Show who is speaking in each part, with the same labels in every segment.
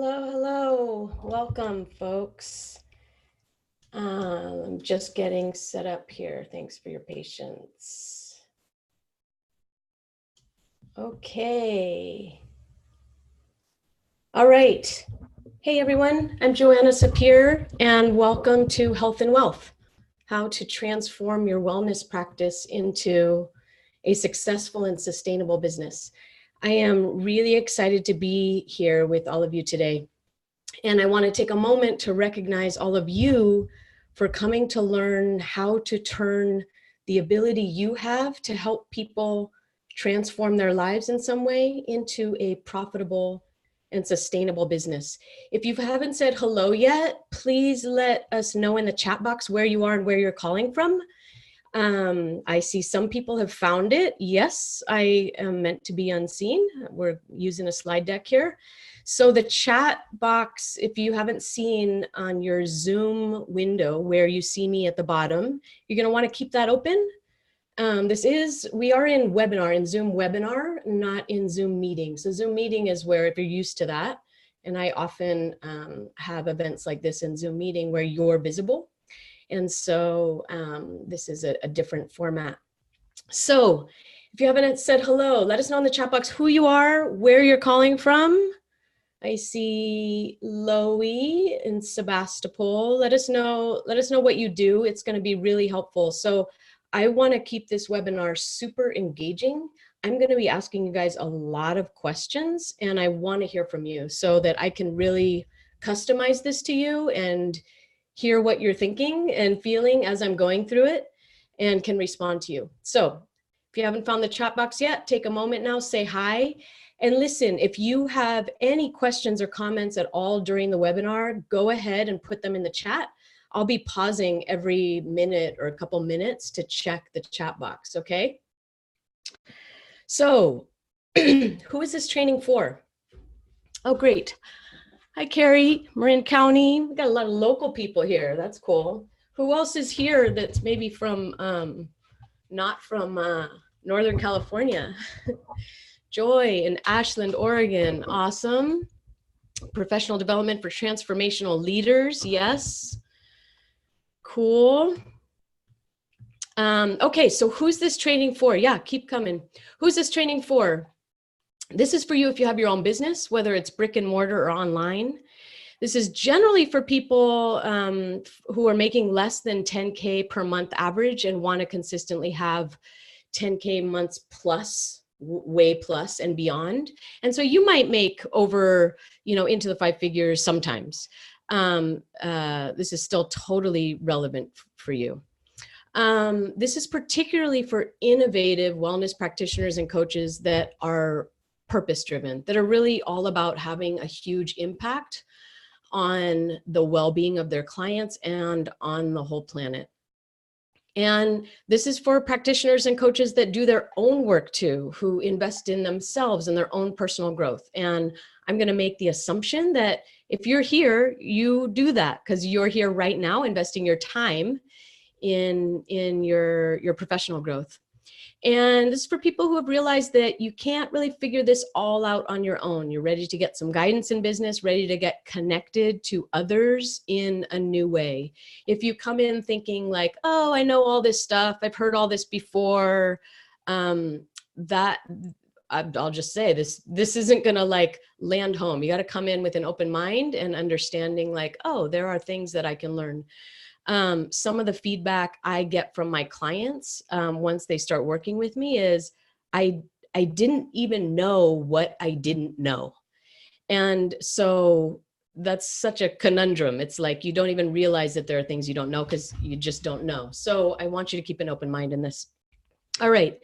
Speaker 1: Hello, hello. Welcome, folks. I'm just getting set up here. Thanks for your patience. Okay. All right. Hey, everyone. I'm Joanna Sapir, and welcome to Health and Wealth, how to transform your wellness practice into a successful and sustainable business. I am really excited to be here with all of you today. And I want to take a moment to recognize all of you for coming to learn how to turn the ability you have to help people transform their lives in some way into a profitable and sustainable business. If you haven't said hello yet, please let us know in the chat box where you are and where you're calling from. I see some people have found it. Yes, I am meant to be unseen. We're using a slide deck here. So the chat box, if you haven't seen on your Zoom window where you see me at the bottom, you're going to want to keep that open. We are in webinar, in Zoom webinar, not in Zoom meeting. So Zoom meeting is where, if you're used to that, and I often have events like this in Zoom meeting where you're visible. And so this is a different format. So if you haven't said hello, let us know in the chat box who you are, where you're calling from. I see Loie in Sebastopol. Let us know what you do. It's going to be really helpful. So I want to keep this webinar super engaging. I'm going to be asking you guys a lot of questions, and I want to hear from you so that I can really customize this to you and hear what you're thinking and feeling as I'm going through it and can respond to you. So if you haven't found the chat box yet, take a moment now, say hi. And listen, if you have any questions or comments at all during the webinar, go ahead and put them in the chat. I'll be pausing every minute or a couple minutes to check the chat box, okay? So who is this training for? Oh, great. Hi, Carrie, Marin County. We got a lot of local people here. That's cool. Who else is here that's maybe from, not from Northern California? Joy in Ashland, Oregon. Awesome. Professional development for transformational leaders. Yes. Cool. Okay, so who's this training for? Yeah, keep coming. Who's this training for? This is for you if you have your own business, whether it's brick and mortar or online. This is generally for people who are making less than 10K per month average and want to consistently have 10K months plus, way plus and beyond. And so you might make over, into the 5 figures sometimes. This is still totally relevant for you. This is particularly for innovative wellness practitioners and coaches that are purpose-driven, that are really all about having a huge impact on the well-being of their clients and on the whole planet. And this is for practitioners and coaches that do their own work too, who invest in themselves and their own personal growth. And I'm going to make the assumption that if you're here, you do that because you're here right now investing your time in your professional growth. And this is for people who have realized that you can't really figure this all out on your own. You're ready to get some guidance in business, ready to get connected to others in a new way. If you come in thinking like, oh, I know all this stuff, I've heard all this before, I'll just say this isn't going to like land home. You got to come in with an open mind and understanding like, oh, there are things that I can learn. Some of the feedback I get from my clients once they start working with me is I didn't even know what I didn't know. And so that's such a conundrum. It's like you don't even realize that there are things you don't know because you just don't know. So I want you to keep an open mind in this. All right.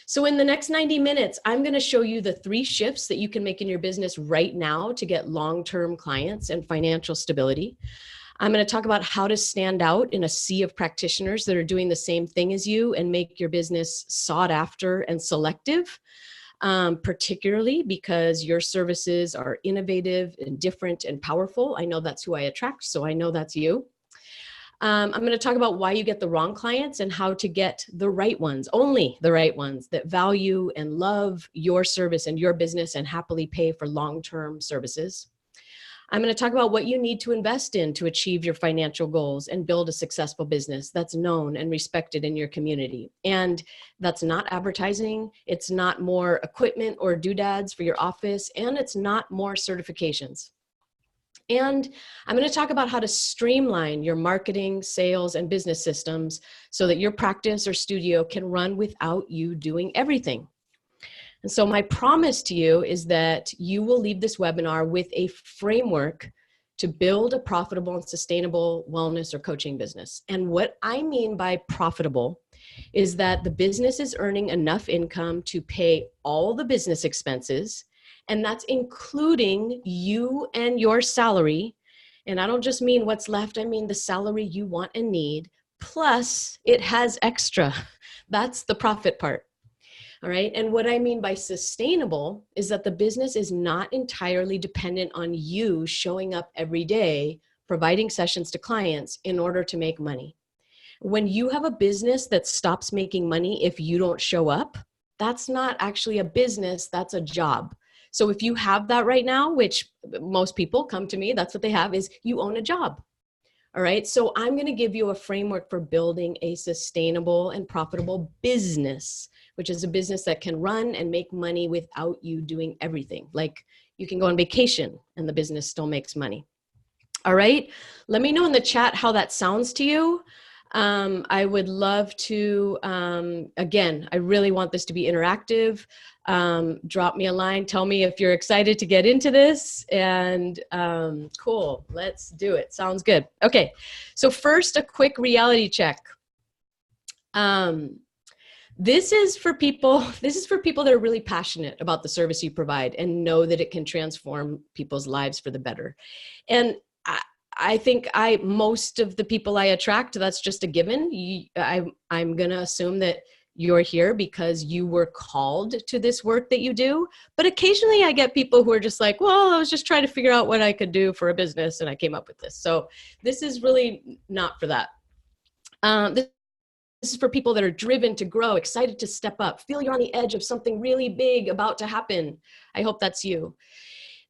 Speaker 1: So in the next 90 minutes, I'm going to show you the 3 shifts that you can make in your business right now to get long-term clients and financial stability. I'm going to talk about how to stand out in a sea of practitioners that are doing the same thing as you and make your business sought after and selective, particularly because your services are innovative and different and powerful. I know that's who I attract, so I know that's you. I'm going to talk about why you get the wrong clients and how to get the right ones, only the right ones that value and love your service and your business and happily pay for long-term services. I'm going to talk about what you need to invest in to achieve your financial goals and build a successful business that's known and respected in your community. And that's not advertising. It's not more equipment or doodads for your office, and it's not more certifications. And I'm going to talk about how to streamline your marketing, sales, and business systems so that your practice or studio can run without you doing everything. And so my promise to you is that you will leave this webinar with a framework to build a profitable and sustainable wellness or coaching business. And what I mean by profitable is that the business is earning enough income to pay all the business expenses, and that's including you and your salary. And I don't just mean what's left, I mean the salary you want and need, plus it has extra. That's the profit part. All right. And what I mean by sustainable is that the business is not entirely dependent on you showing up every day, providing sessions to clients in order to make money. When you have a business that stops making money if you don't show up, that's not actually a business, that's a job. So if you have that right now, which most people come to me, that's what they have, is you own a job. All right. So I'm going to give you a framework for building a sustainable and profitable business, which is a business that can run and make money without you doing everything. Like you can go on vacation and the business still makes money. All right. Let me know in the chat how that sounds to you. I would love to, again, I really want this to be interactive. Drop me a line. Tell me if you're excited to get into this, and cool, let's do it. Sounds good. Okay. So first, a quick reality check. This is for people that are really passionate about the service you provide and know that it can transform people's lives for the better. And I think most of the people I attract, that's just a given. I'm going to assume that you're here because you were called to this work that you do. But occasionally I get people who are just like, well, I was just trying to figure out what I could do for a business and I came up with this. So this is really not for that. This is for people that are driven to grow, excited to step up, feel you're on the edge of something really big about to happen. I hope that's you.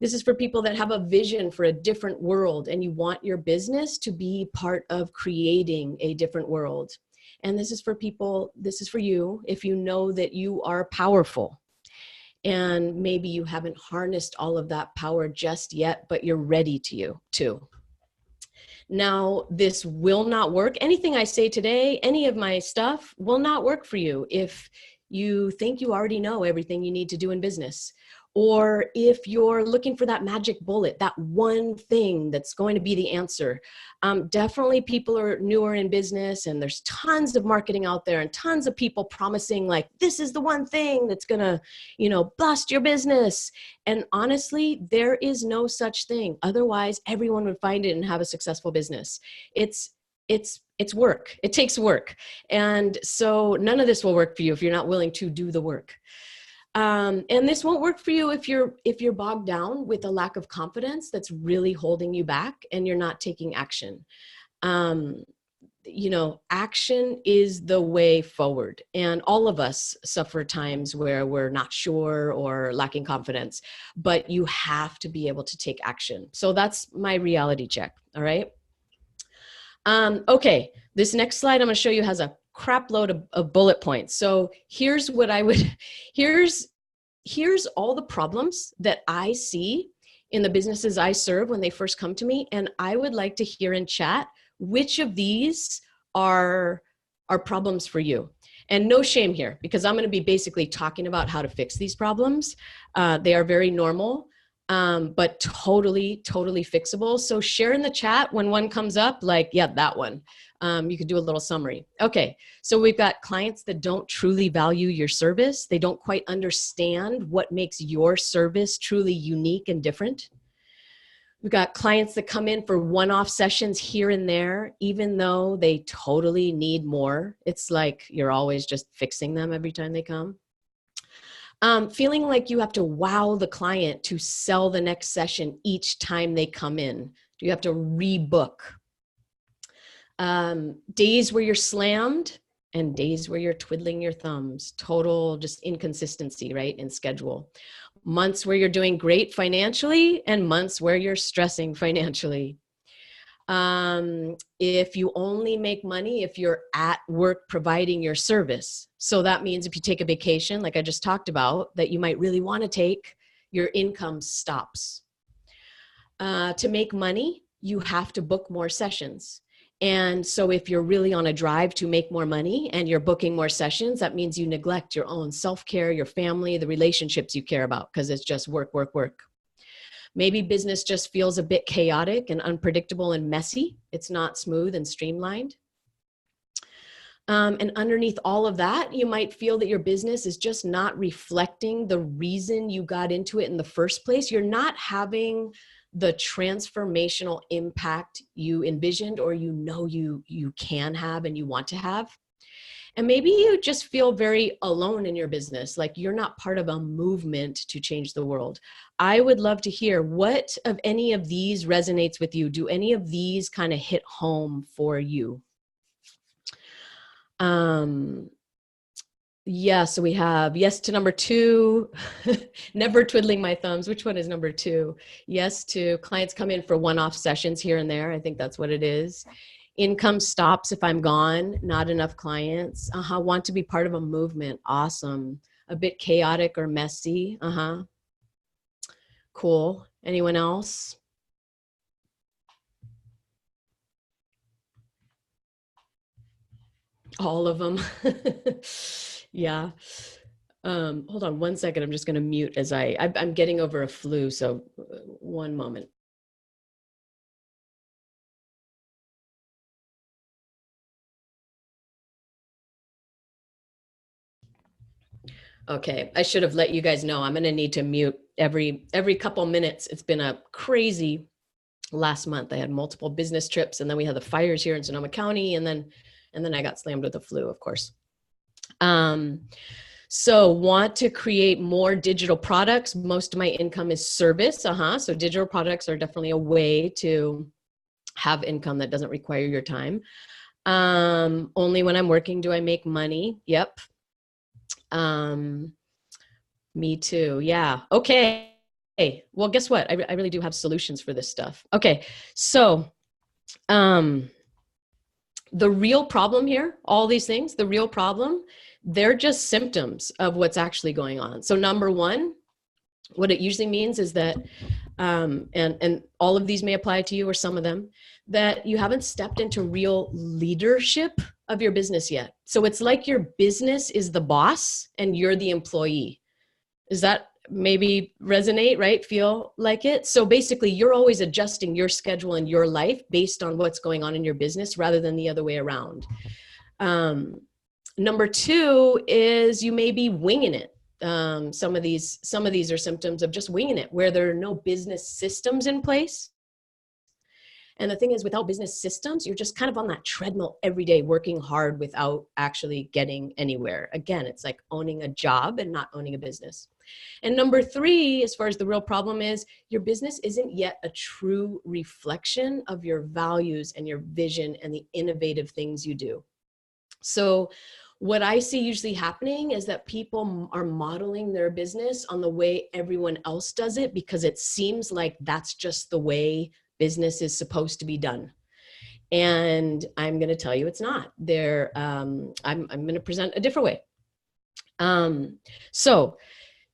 Speaker 1: This is for people that have a vision for a different world and you want your business to be part of creating a different world. And this is for people, this is for you if you know that you are powerful and maybe you haven't harnessed all of that power just yet, but you're ready to. Now, this will not work. Anything I say today, any of my stuff will not work for you if you think you already know everything you need to do in business. Or if you're looking for that magic bullet, that one thing that's going to be the answer. Definitely people are newer in business and there's tons of marketing out there and tons of people promising like, this is the one thing that's gonna, bust your business. And honestly, there is no such thing. Otherwise, everyone would find it and have a successful business. It's work. It takes work. And so none of this will work for you if you're not willing to do the work. And this won't work for you if you're bogged down with a lack of confidence that's really holding you back and you're not taking action. Action is the way forward. And all of us suffer times where we're not sure or lacking confidence, but you have to be able to take action. So that's my reality check. All right. Okay. This next slide I'm going to show you has a crap load of bullet points. So here's all the problems that I see in the businesses I serve when they first come to me. And I would like to hear in chat, which of these are problems for you? And no shame here, because I'm going to be basically talking about how to fix these problems. They are very normal, but totally fixable. So share in the chat when one comes up, like, yeah, that one. You could do a little summary. Okay, so we've got clients that don't truly value your service. They don't quite understand what makes your service truly unique and different. We've got clients that come in for one-off sessions here and there, even though they totally need more. It's like you're always just fixing them every time they come. Feeling like you have to wow the client to sell the next session each time they come in. Do you have to rebook? Days where you're slammed and days where you're twiddling your thumbs, total just inconsistency, right, in schedule. Months where you're doing great financially and months where you're stressing financially. If you only make money if you're at work providing your service. So that means if you take a vacation, like I just talked about, that you might really want to take, your income stops. To make money, you have to book more sessions. And so if you're really on a drive to make more money and you're booking more sessions, that means you neglect your own self-care, your family, the relationships you care about, because it's just work, work, work. Maybe business just feels a bit chaotic and unpredictable and messy. It's not smooth and streamlined. And underneath all of that, you might feel that your business is just not reflecting the reason you got into it in the first place. You're not having the transformational impact you envisioned or you can have and you want to have. And maybe you just feel very alone in your business, like you're not part of a movement to change the world. I would love to hear what of any of these resonates with you. Do any of these kind of hit home for you? Yeah, so we have yes to number 2, never twiddling my thumbs. Which one is number 2? Yes to clients come in for one-off sessions here and there. I think that's what it is. Income stops if I'm gone, not enough clients. Want to be part of a movement. Awesome. A bit chaotic or messy. Cool. Anyone else? All of them. Yeah. Hold on one second. I'm just going to mute as I'm getting over a flu. So one moment. Okay. I should have let you guys know I'm going to need to mute every couple minutes. It's been a crazy last month. I had multiple business trips and then we had the fires here in Sonoma County. And then I got slammed with the flu, of course. So want to create more digital products. Most of my income is service. So digital products are definitely a way to have income that doesn't require your time. Only when I'm working do I make money. Yep. Me too. Yeah. Okay. Well, guess what? I really do have solutions for this stuff. Okay. So, the real problem here, all these things, the real problem, they're just symptoms of what's actually going on. So number 1, what it usually means is that, and all of these may apply to you or some of them, that you haven't stepped into real leadership of your business yet. So it's like your business is the boss and you're the employee. Does that maybe resonate, right? Feel like it? So basically you're always adjusting your schedule and your life based on what's going on in your business rather than the other way around. Number 2 is you may be winging it. Some of these are symptoms of just winging it, where there are no business systems in place. And the thing is, without business systems, you're just kind of on that treadmill every day, working hard without actually getting anywhere. Again, it's like owning a job and not owning a business. And number 3, as far as the real problem is, your business isn't yet a true reflection of your values and your vision and the innovative things you do. So what I see usually happening is that people are modeling their business on the way everyone else does it because it seems like that's just the way business is supposed to be done. And I'm going to tell you it's not. I'm going to present a different way. So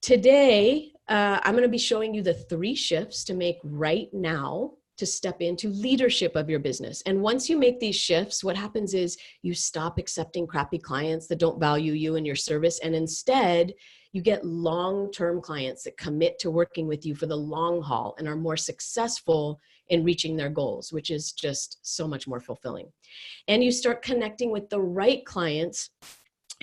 Speaker 1: today, I'm going to be showing you the 3 shifts to make right now to step into leadership of your business. And once you make these shifts, what happens is you stop accepting crappy clients that don't value you and your service. And instead, you get long-term clients that commit to working with you for the long haul and are more successful in reaching their goals, which is just so much more fulfilling. And you start connecting with the right clients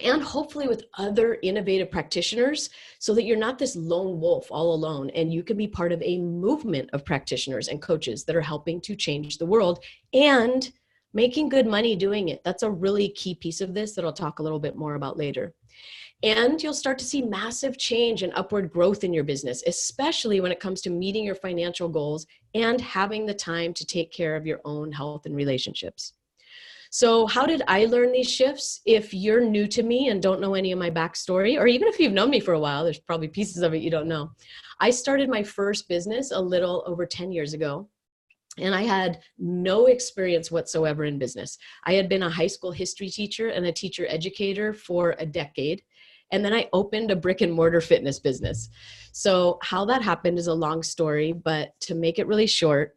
Speaker 1: and hopefully with other innovative practitioners so that you're not this lone wolf all alone, and you can be part of a movement of practitioners and coaches that are helping to change the world and making good money doing it. That's a really key piece of this that I'll talk a little bit more about later. And you'll start to see massive change and upward growth in your business, especially when it comes to meeting your financial goals and having the time to take care of your own health and relationships. So how did I learn these shifts? If you're new to me and don't know any of my backstory, or even if you've known me for a while, there's probably pieces of it you don't know. I started my first business a little over 10 years ago. And I had no experience whatsoever in business. I had been a high school history teacher and a teacher educator for a decade. And then I opened a brick and mortar fitness business. So how that happened is a long story, but to make it really short,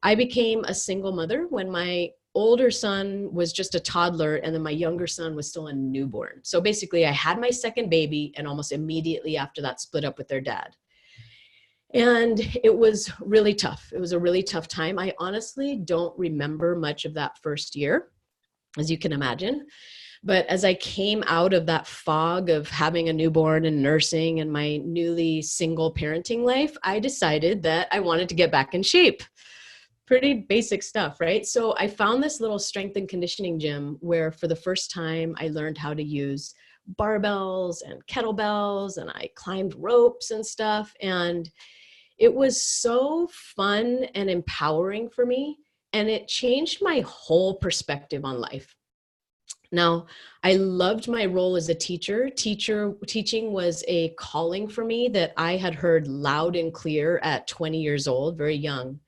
Speaker 1: I became a single mother when my older son was just a toddler and then my younger son was still a newborn. So basically I had my second baby and almost immediately after that split up with their dad. And it was really tough. It was a really tough time. I honestly don't remember much of that first year, as you can imagine. But as I came out of that fog of having a newborn and nursing and my newly single parenting life, I decided that I wanted to get back in shape. Pretty basic stuff, right? So I found this little strength and conditioning gym where for the first time I learned how to use barbells and kettlebells, and I climbed ropes and stuff. And it was so fun and empowering for me, and it changed my whole perspective on life. Now, I loved my role as a teacher. Teaching was a calling for me that I had heard loud and clear at 20 years old, very young.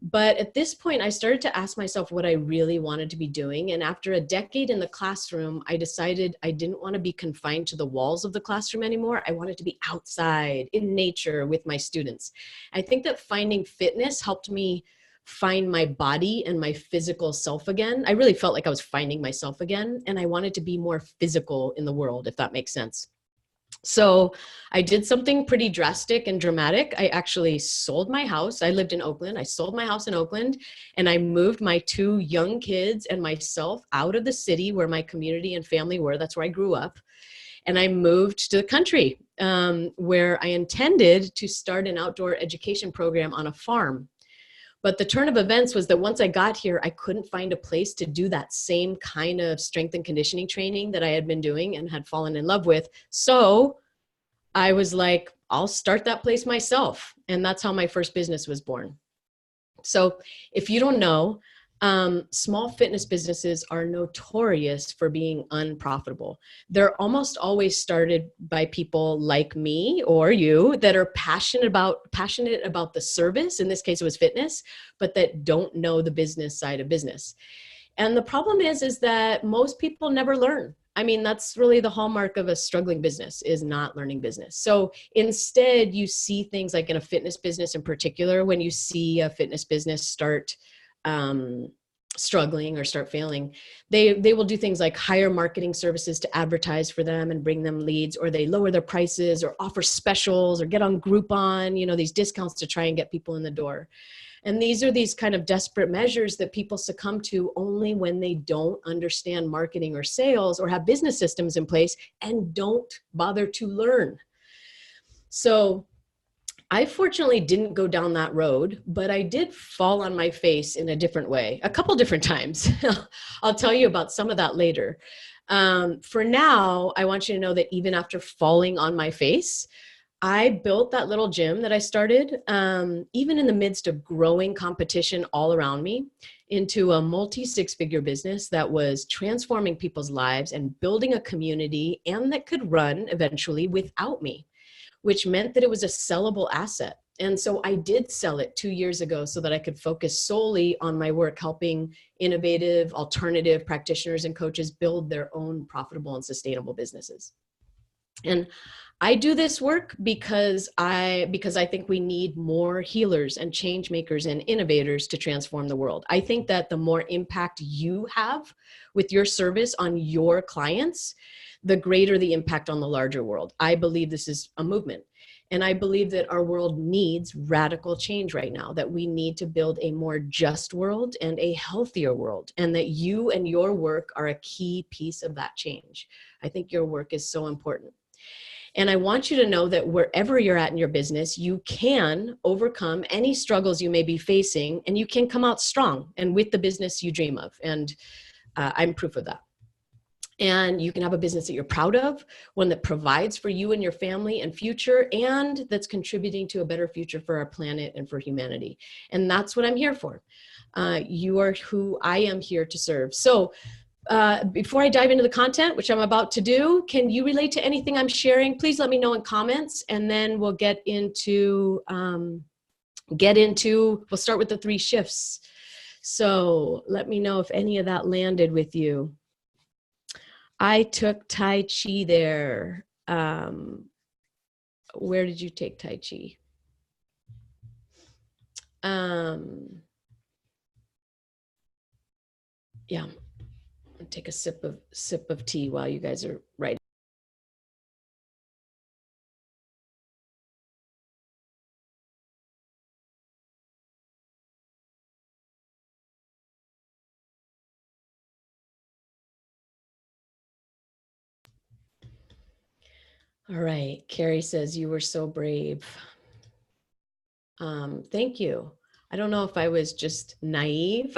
Speaker 1: But at this point, I started to ask myself what I really wanted to be doing. And after a decade in the classroom, I decided I didn't want to be confined to the walls of the classroom anymore. I wanted to be outside in nature with my students. I think that finding fitness helped me find my body and my physical self again. I really felt like I was finding myself again, and I wanted to be more physical in the world, if that makes sense. So I did something pretty drastic and dramatic. I actually sold my house. I lived in Oakland. I sold my house in Oakland, and I moved my two young kids and myself out of the city where my community and family were. That's where I grew up. And I moved to the country where I intended to start an outdoor education program on a farm. But the turn of events was that once I got here, I couldn't find a place to do that same kind of strength and conditioning training that I had been doing and had fallen in love with. So I was like, I'll start that place myself. And that's how my first business was born. So if you don't know, small fitness businesses are notorious for being unprofitable. They're almost always started by people like me or you that are passionate about the service. In this case, it was fitness, but that don't know the business side of business. And the problem is that most people never learn. I mean, that's really the hallmark of a struggling business, is not learning business. So instead, you see things like in a fitness business in particular, when you see a fitness business start struggling or start failing, they will do things like hire marketing services to advertise for them and bring them leads, or they lower their prices or offer specials or get on Groupon, these discounts to try and get people in the door. And these are these kind of desperate measures that people succumb to only when they don't understand marketing or sales or have business systems in place and don't bother to learn. So I fortunately didn't go down that road, but I did fall on my face in a different way, a couple different times. I'll tell you about some of that later. For now, I want you to know that even after falling on my face, I built that little gym that I started, even in the midst of growing competition all around me, into a multi-six-figure business that was transforming people's lives and building a community, and that could run eventually without me, which meant that it was a sellable asset. And so I did sell it 2 years ago so that I could focus solely on my work helping innovative, alternative practitioners and coaches build their own profitable and sustainable businesses. And I do this work because I think we need more healers and change makers and innovators to transform the world. I think that the more impact you have with your service on your clients, the greater the impact on the larger world. I believe this is a movement. And I believe that our world needs radical change right now, that we need to build a more just world and a healthier world, and that you and your work are a key piece of that change. I think your work is so important. And I want you to know that wherever you're at in your business, you can overcome any struggles you may be facing, and you can come out strong and with the business you dream of. And I'm proof of that. And you can have a business that you're proud of, one that provides for you and your family and future, and that's contributing to a better future for our planet and for humanity. And that's what I'm here for. You are who I am here to serve. So before I dive into the content, which I'm about to do, can you relate to anything I'm sharing? Please let me know in comments, and then we'll get into, we'll start with the 3 shifts. So let me know if any of that landed with you. I took Tai Chi there. Where did you take Tai Chi? Yeah, I'll take a sip of tea while you guys are writing. All right, Carrie says you were so brave. Thank you. I don't know if I was just naive.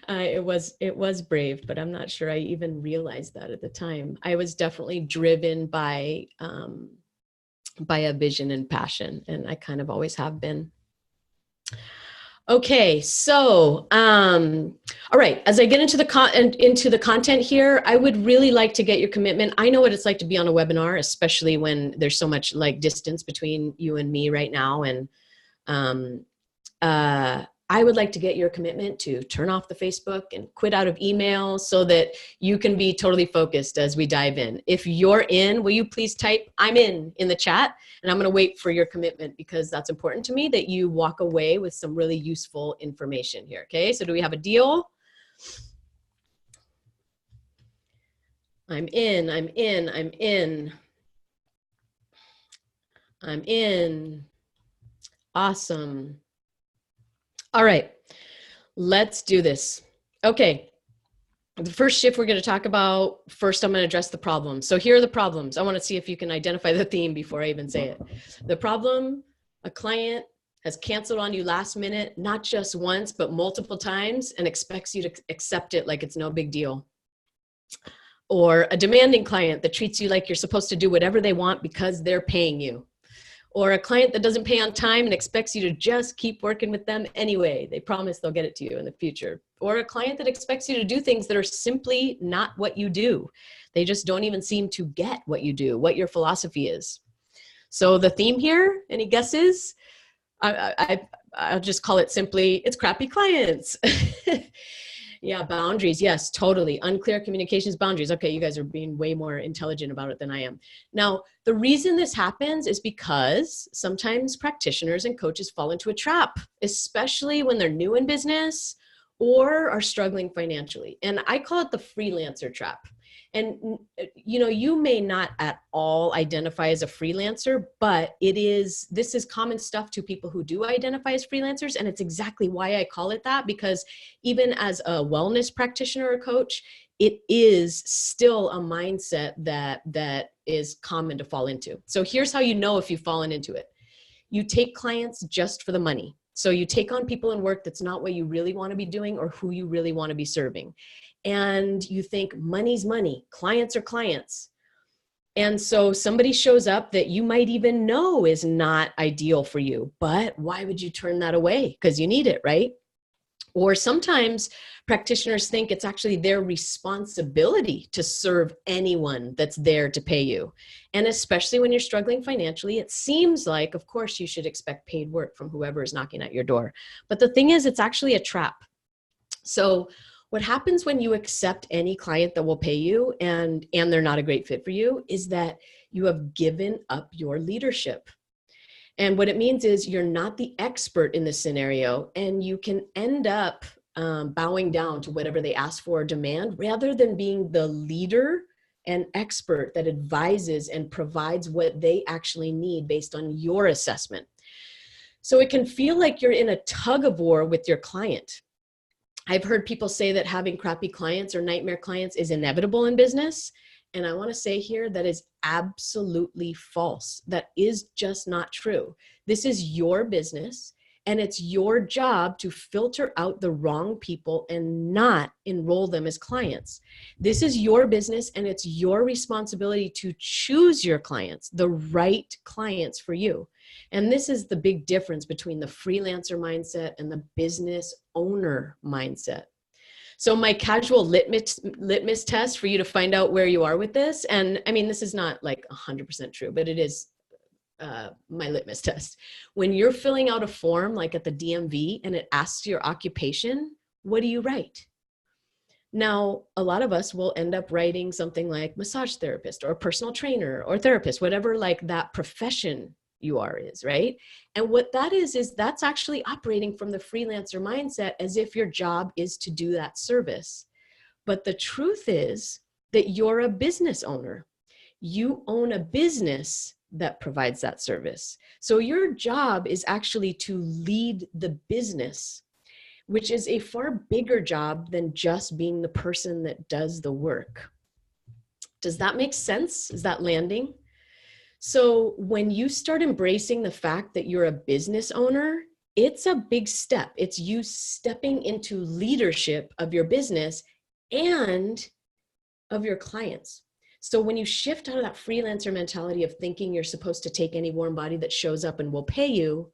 Speaker 1: It was brave, but I'm not sure I even realized that at the time. I was definitely driven by a vision and passion, and I kind of always have been. Okay, so all right, as I get into the content here, I would really like to get your commitment. I know what it's like to be on a webinar, especially when there's so much like distance between you and me right now, and I would like to get your commitment to turn off the Facebook and quit out of email so that you can be totally focused as we dive in. If you're in, will you please type "I'm in" the chat? And I'm going to wait for your commitment, because that's important to me that you walk away with some really useful information here. Okay, so do we have a deal? I'm in, I'm in, I'm in. I'm in. Awesome. All right, let's do this. Okay, the first shift we're going to talk about, first I'm going to address the problem. So here are the problems. I want to see if you can identify the theme before I even say it. The problem: a client has canceled on you last minute, not just once, but multiple times, and expects you to accept it like it's no big deal. Or a demanding client that treats you like you're supposed to do whatever they want because they're paying you. Or a client that doesn't pay on time and expects you to just keep working with them anyway. They promise they'll get it to you in the future. Or a client that expects you to do things that are simply not what you do. They just don't even seem to get what you do, what your philosophy is. So the theme here, any guesses? I'll just call it simply, it's crappy clients. Yeah, boundaries. Yes, totally. Unclear communications, boundaries. Okay, you guys are being way more intelligent about it than I am. Now, the reason this happens is because sometimes practitioners and coaches fall into a trap, especially when they're new in business or are struggling financially. And I call it the freelancer trap. And you know, you may not at all identify as a freelancer, but this is common stuff to people who do identify as freelancers. And it's exactly why I call it that, because even as a wellness practitioner or coach, it is still a mindset that is common to fall into. So here's how you know if you've fallen into it. You take clients just for the money. So you take on people and work that's not what you really want to be doing or who you really want to be serving. And you think money's money, clients are clients. And so somebody shows up that you might even know is not ideal for you, but why would you turn that away? Because you need it, right? Or sometimes practitioners think it's actually their responsibility to serve anyone that's there to pay you. And especially when you're struggling financially, it seems like, of course, you should expect paid work from whoever is knocking at your door. But the thing is, it's actually a trap. So what happens when you accept any client that will pay you and they're not a great fit for you is that you have given up your leadership. And what it means is you're not the expert in this scenario, and you can end up bowing down to whatever they ask for or demand, rather than being the leader and expert that advises and provides what they actually need based on your assessment. So it can feel like you're in a tug of war with your client. I've heard people say that having crappy clients or nightmare clients is inevitable in business. And I want to say here that is absolutely false. That is just not true. This is your business, And it's your job to filter out the wrong people and not enroll them as clients. This is your business, and it's your responsibility to choose your clients, the right clients for you. And this is the big difference between the freelancer mindset and the business owner mindset. So my casual litmus test for you to find out where you are with this, and I mean, this is not like 100% true, but it is my litmus test. When you're filling out a form, like at the DMV, and it asks your occupation, what do you write? Now, a lot of us will end up writing something like massage therapist or personal trainer or therapist, whatever like that profession you are is, right? And what that is that's actually operating from the freelancer mindset as if your job is to do that service. But the truth is that you're a business owner. You own a business that provides that service. So your job is actually to lead the business, which is a far bigger job than just being the person that does the work. Does that make sense? Is that landing? So when you start embracing the fact that you're a business owner, it's a big step. It's you stepping into leadership of your business and of your clients. So when you shift out of that freelancer mentality of thinking you're supposed to take any warm body that shows up and will pay you,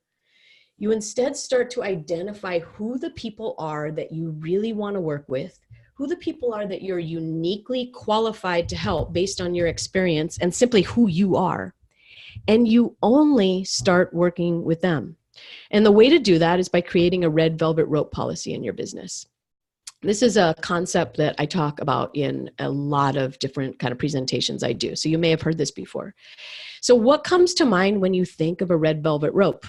Speaker 1: you instead start to identify who the people are that you really want to work with, who the people are that you're uniquely qualified to help based on your experience and simply who you are. And you only start working with them. And the way to do that is by creating a red velvet rope policy in your business. This is a concept that I talk about in a lot of different kind of presentations I do. So you may have heard this before. So what comes to mind when you think of a red velvet rope?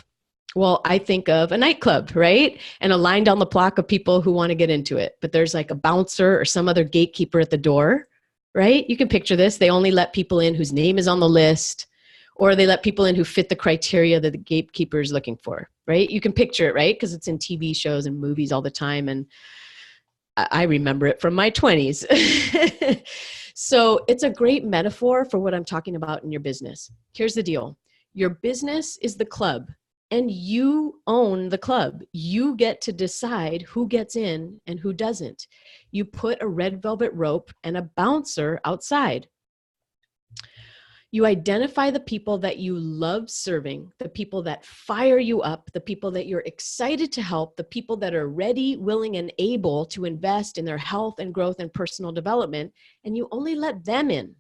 Speaker 1: Well, I think of a nightclub, right? And a line down the block of people who want to get into it. But there's like a bouncer or some other gatekeeper at the door, right? You can picture this. They only let people in whose name is on the list, or they let people in who fit the criteria that the gatekeeper is looking for, right? You can picture it, right? Because it's in TV shows and movies all the time. And I remember it from my 20s. So it's a great metaphor for what I'm talking about in your business. Here's the deal. Your business is the club, and you own the club. You get to decide who gets in and who doesn't. You put a red velvet rope and a bouncer outside. You identify the people that you love serving, the people that fire you up, the people that you're excited to help, the people that are ready, willing, and able to invest in their health and growth and personal development, and you only let them in.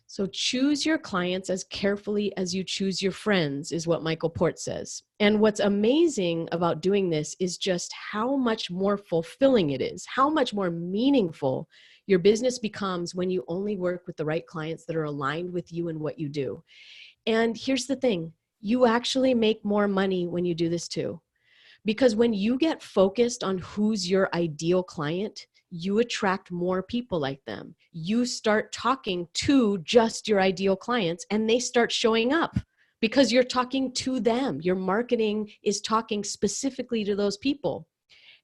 Speaker 1: So choose your clients as carefully as you choose your friends, is what Michael Port says. And what's amazing about doing this is just how much more fulfilling it is, how much more meaningful your business becomes when you only work with the right clients that are aligned with you and what you do. And here's the thing, you actually make more money when you do this too. Because when you get focused on who's your ideal client, you attract more people like them. You start talking to just your ideal clients and they start showing up because you're talking to them. Your marketing is talking specifically to those people.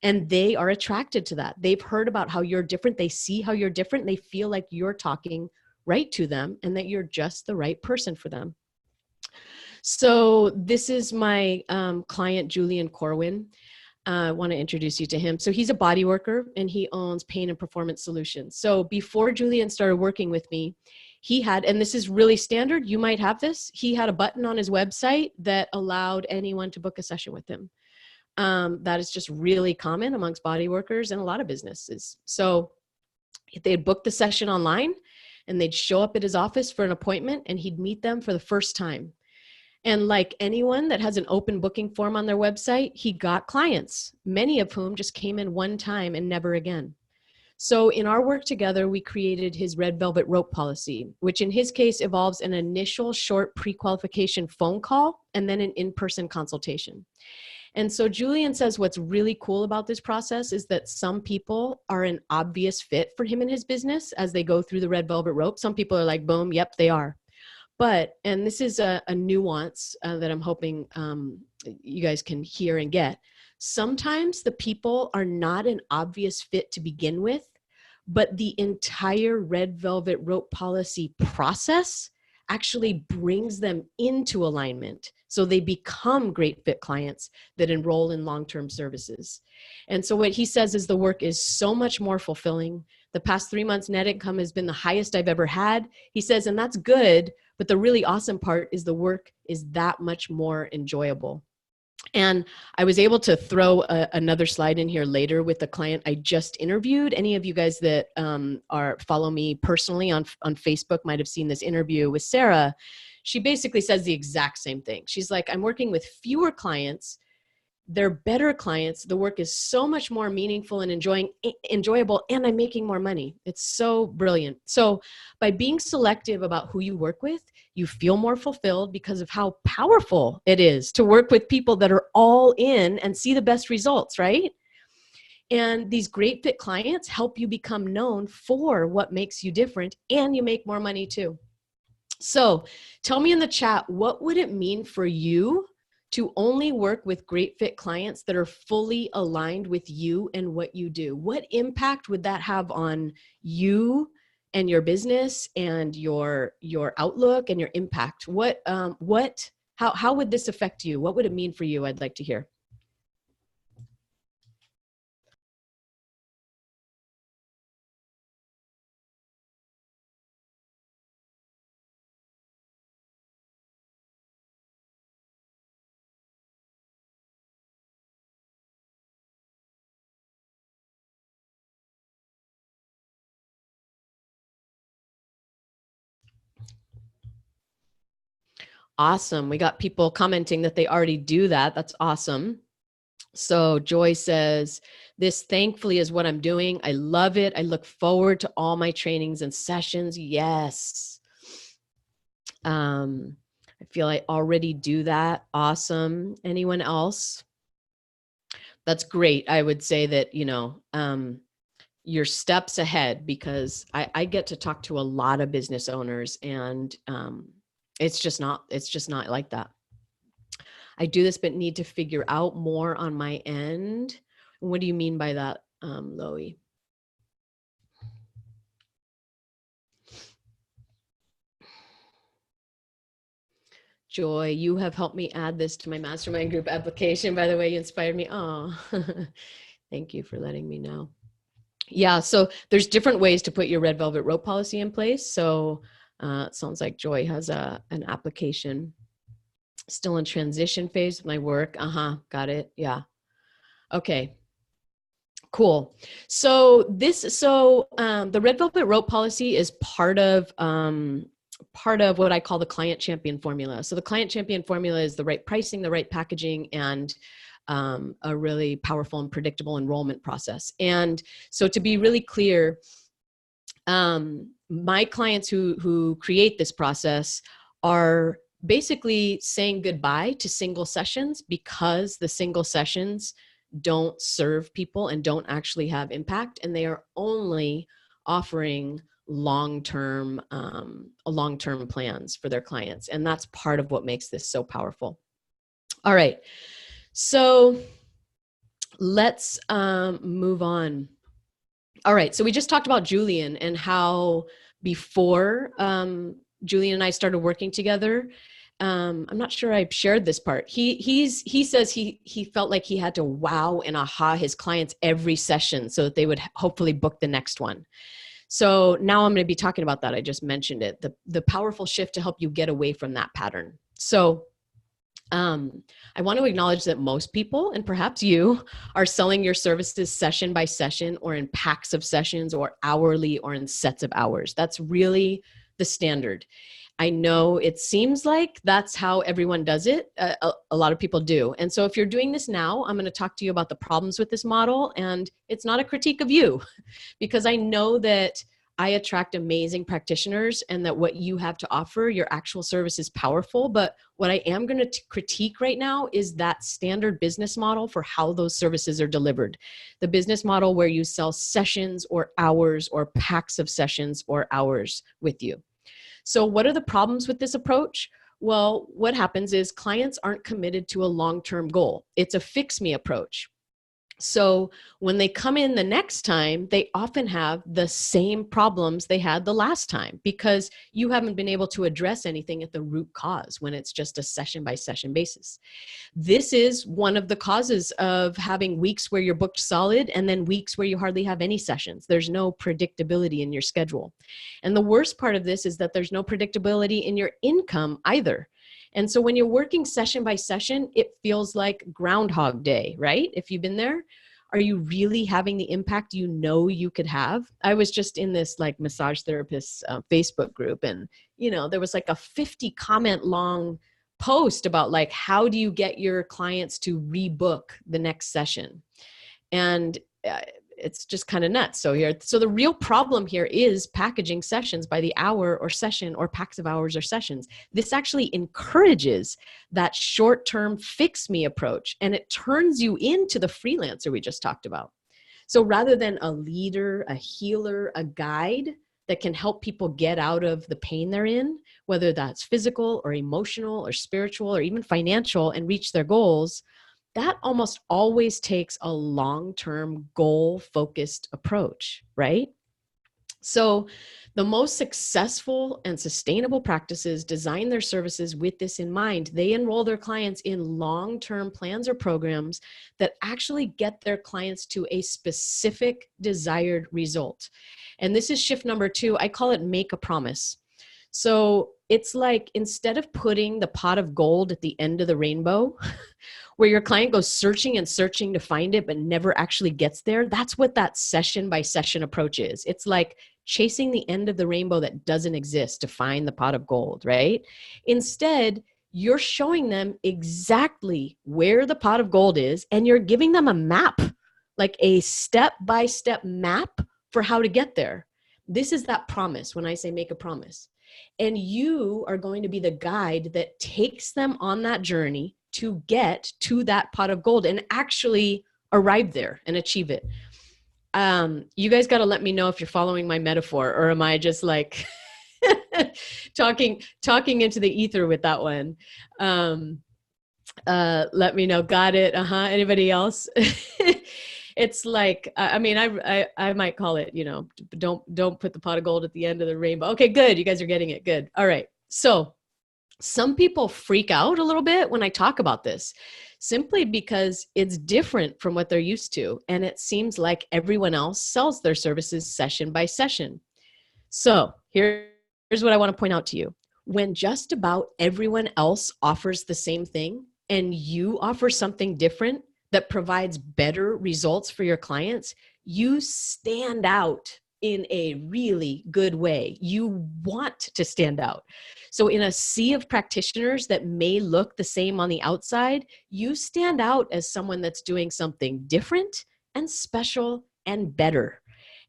Speaker 1: And they are attracted to that. They've heard about how you're different. They see how you're different. They feel like you're talking right to them and that you're just the right person for them. So this is my client, Julian Corwin. I want to introduce you to him. So he's a body worker and he owns Pain and Performance Solutions. So before Julian started working with me, he had, and this is really standard, you might have this, he had a button on his website that allowed anyone to book a session with him. That is just really common amongst body workers and a lot of businesses. So they'd book the session online and they'd show up at his office for an appointment and he'd meet them for the first time. And like anyone that has an open booking form on their website, he got clients, many of whom just came in one time and never again. So in our work together, we created his red velvet rope policy, which in his case involves an initial short pre-qualification phone call and then an in-person consultation. And so Julian says what's really cool about this process is that some people are an obvious fit for him and his business as they go through the red velvet rope. Some people are like, boom, yep, they are. But, and this is a nuance that I'm hoping you guys can hear and get. Sometimes the people are not an obvious fit to begin with, but the entire red velvet rope policy process actually brings them into alignment. So they become great fit clients that enroll in long-term services. And so what he says is the work is so much more fulfilling. The past 3 months net income has been the highest I've ever had. He says, and that's good, but the really awesome part is the work is that much more enjoyable. And I was able to throw another slide in here later with the client I just interviewed. Any of you guys that follow me personally on Facebook might have seen this interview with Sarah. She basically says the exact same thing. She's like, I'm working with fewer clients. They're better clients. The work is so much more meaningful and enjoyable, and I'm making more money. It's so brilliant. So by being selective about who you work with, you feel more fulfilled because of how powerful it is to work with people that are all in and see the best results, right? And these great fit clients help you become known for what makes you different, and you make more money too. So tell me in the chat, what would it mean for you to only work with great fit clients that are fully aligned with you and what you do? What impact would that have on you and your business and your outlook and your impact? How would this affect you? What would it mean for you? I'd like to hear. Awesome. We got people commenting that they already do that. That's awesome. So Joy says, this thankfully is what I'm doing. I love it. I look forward to all my trainings and sessions. Yes. I feel I already do that. Awesome. Anyone else? That's great. I would say that, you're steps ahead, because I get to talk to a lot of business owners, and it's just not like that. I do this, but need to figure out more on my end. What do you mean by that, Loie? Joy, you have helped me add this to my mastermind group application. By the way, you inspired me. Oh, thank you for letting me know. Yeah, so there's different ways to put your red velvet rope policy in place. So it sounds like Joy has an application. Still in transition phase with my work. Got it. Yeah. Okay. Cool. So the red velvet rope policy is part of what I call the client champion formula. So the client champion formula is the right pricing, the right packaging, and a really powerful and predictable enrollment process. And so to be really clear, my clients who create this process are basically saying goodbye to single sessions, because the single sessions don't serve people and don't actually have impact, and they are only offering long-term plans for their clients. And that's part of what makes this so powerful. All right, so let's move on. All right, so we just talked about Julian and how before Julian and I started working together, I'm not sure I shared this part. He says he felt like he had to wow and aha his clients every session so that they would hopefully book the next one. So now I'm going to be talking about that. I just mentioned it, the powerful shift to help you get away from that pattern. So I want to acknowledge that most people, and perhaps you, are selling your services session by session, or in packs of sessions, or hourly, or in sets of hours. That's really the standard. I know it seems like that's how everyone does it. A lot of people do. And so if you're doing this now, I'm going to talk to you about the problems with this model. And it's not a critique of you, because I know that I attract amazing practitioners, and that what you have to offer, your actual service, is powerful. But what I am going to critique right now is that standard business model for how those services are delivered. The business model where you sell sessions or hours, or packs of sessions or hours with you. So what are the problems with this approach? Well, what happens is clients aren't committed to a long-term goal. It's a fix me approach. So when they come in the next time, they often have the same problems they had the last time because you haven't been able to address anything at the root cause when it's just a session by session basis. This is one of the causes of having weeks where you're booked solid and then weeks where you hardly have any sessions. There's no predictability in your schedule. And the worst part of this is that there's no predictability in your income either. And so when you're working session by session, it feels like Groundhog Day, right? If you've been there, are you really having the impact you know you could have? I was just in this like massage therapist Facebook group, and there was like a 50 comment long post about like, how do you get your clients to rebook the next session? And it's just kind of nuts. So the real problem here is packaging sessions by the hour or session or packs of hours or sessions. This actually encourages that short-term fix me approach, and it turns you into the freelancer we just talked about. So rather than a leader, a healer, a guide that can help people get out of the pain they're in, whether that's physical or emotional or spiritual or even financial, and reach their goals, that almost always takes a long-term goal-focused approach, right? So the most successful and sustainable practices design their services with this in mind. They enroll their clients in long-term plans or programs that actually get their clients to a specific desired result. And this is shift number 2. I call it make a promise. So it's like, instead of putting the pot of gold at the end of the rainbow, where your client goes searching and searching to find it, but never actually gets there, that's what that session by session approach is. It's like chasing the end of the rainbow that doesn't exist to find the pot of gold, right? Instead, you're showing them exactly where the pot of gold is, and you're giving them a map, like a step-by-step map for how to get there. This is that promise when I say make a promise. And you are going to be the guide that takes them on that journey to get to that pot of gold and actually arrive there and achieve it. You guys got to let me know if you're following my metaphor, or am I just like talking into the ether with that one? Let me know. Got it. Anybody else? It's like, I mean, I might call it, don't put the pot of gold at the end of the rainbow. Okay, good. You guys are getting it. Good. All right. So some people freak out a little bit when I talk about this, simply because it's different from what they're used to. And it seems like everyone else sells their services session by session. So here's what I want to point out to you. When just about everyone else offers the same thing and you offer something different that provides better results for your clients, you stand out in a really good way. You want to stand out. So in a sea of practitioners that may look the same on the outside, you stand out as someone that's doing something different and special and better.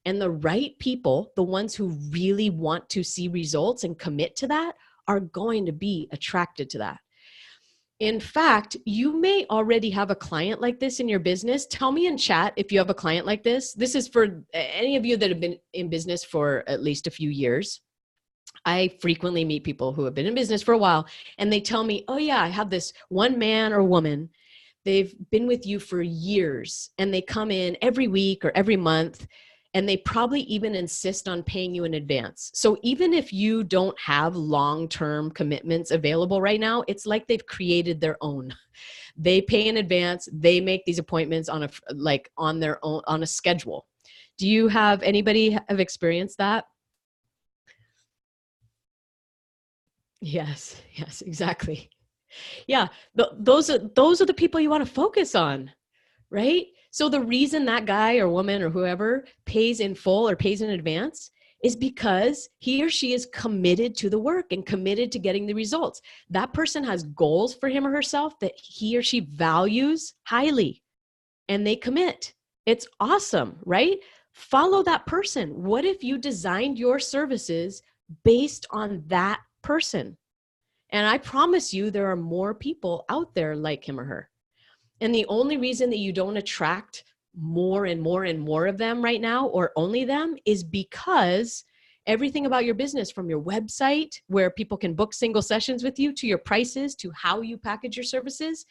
Speaker 1: And the right people, the ones who really want to see results and commit to that, are going to be attracted to that. In fact, you may already have a client like this in your business. Tell me in chat if you have a client like this. This is for any of you that have been in business for at least a few years. I frequently meet people who have been in business for a while, and they tell me, oh yeah, I have this one man or woman. They've been with you for years, and they come in every week or every month, and they probably even insist on paying you in advance. So even if you don't have long-term commitments available right now, it's like they've created their own. They pay in advance. They make these appointments on their own, on a schedule. Do you have anybody have experienced that? Yes, exactly. Yeah, those are the people you want to focus on, right? So the reason that guy or woman or whoever pays in full or pays in advance is because he or she is committed to the work and committed to getting the results. That person has goals for him or herself that he or she values highly, and they commit. It's awesome, right? Follow that person. What if you designed your services based on that person? And I promise you, there are more people out there like him or her. And the only reason that you don't attract more and more and more of them right now, or only them, is because everything about your business, from your website where people can book single sessions with you, to your prices, to how you package your services,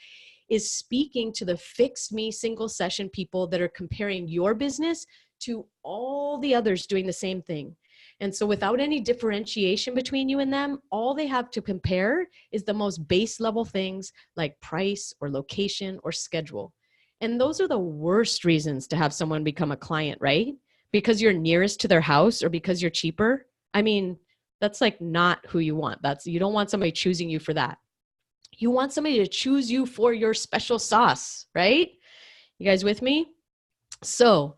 Speaker 1: is speaking to the fixed me single session people that are comparing your business to all the others doing the same thing. And so without any differentiation between you and them, all they have to compare is the most base level things like price or location or schedule. And those are the worst reasons to have someone become a client, right? Because you're nearest to their house or because you're cheaper. I mean, that's like not who you want. You don't want somebody choosing you for that. You want somebody to choose you for your special sauce, right? You guys with me? So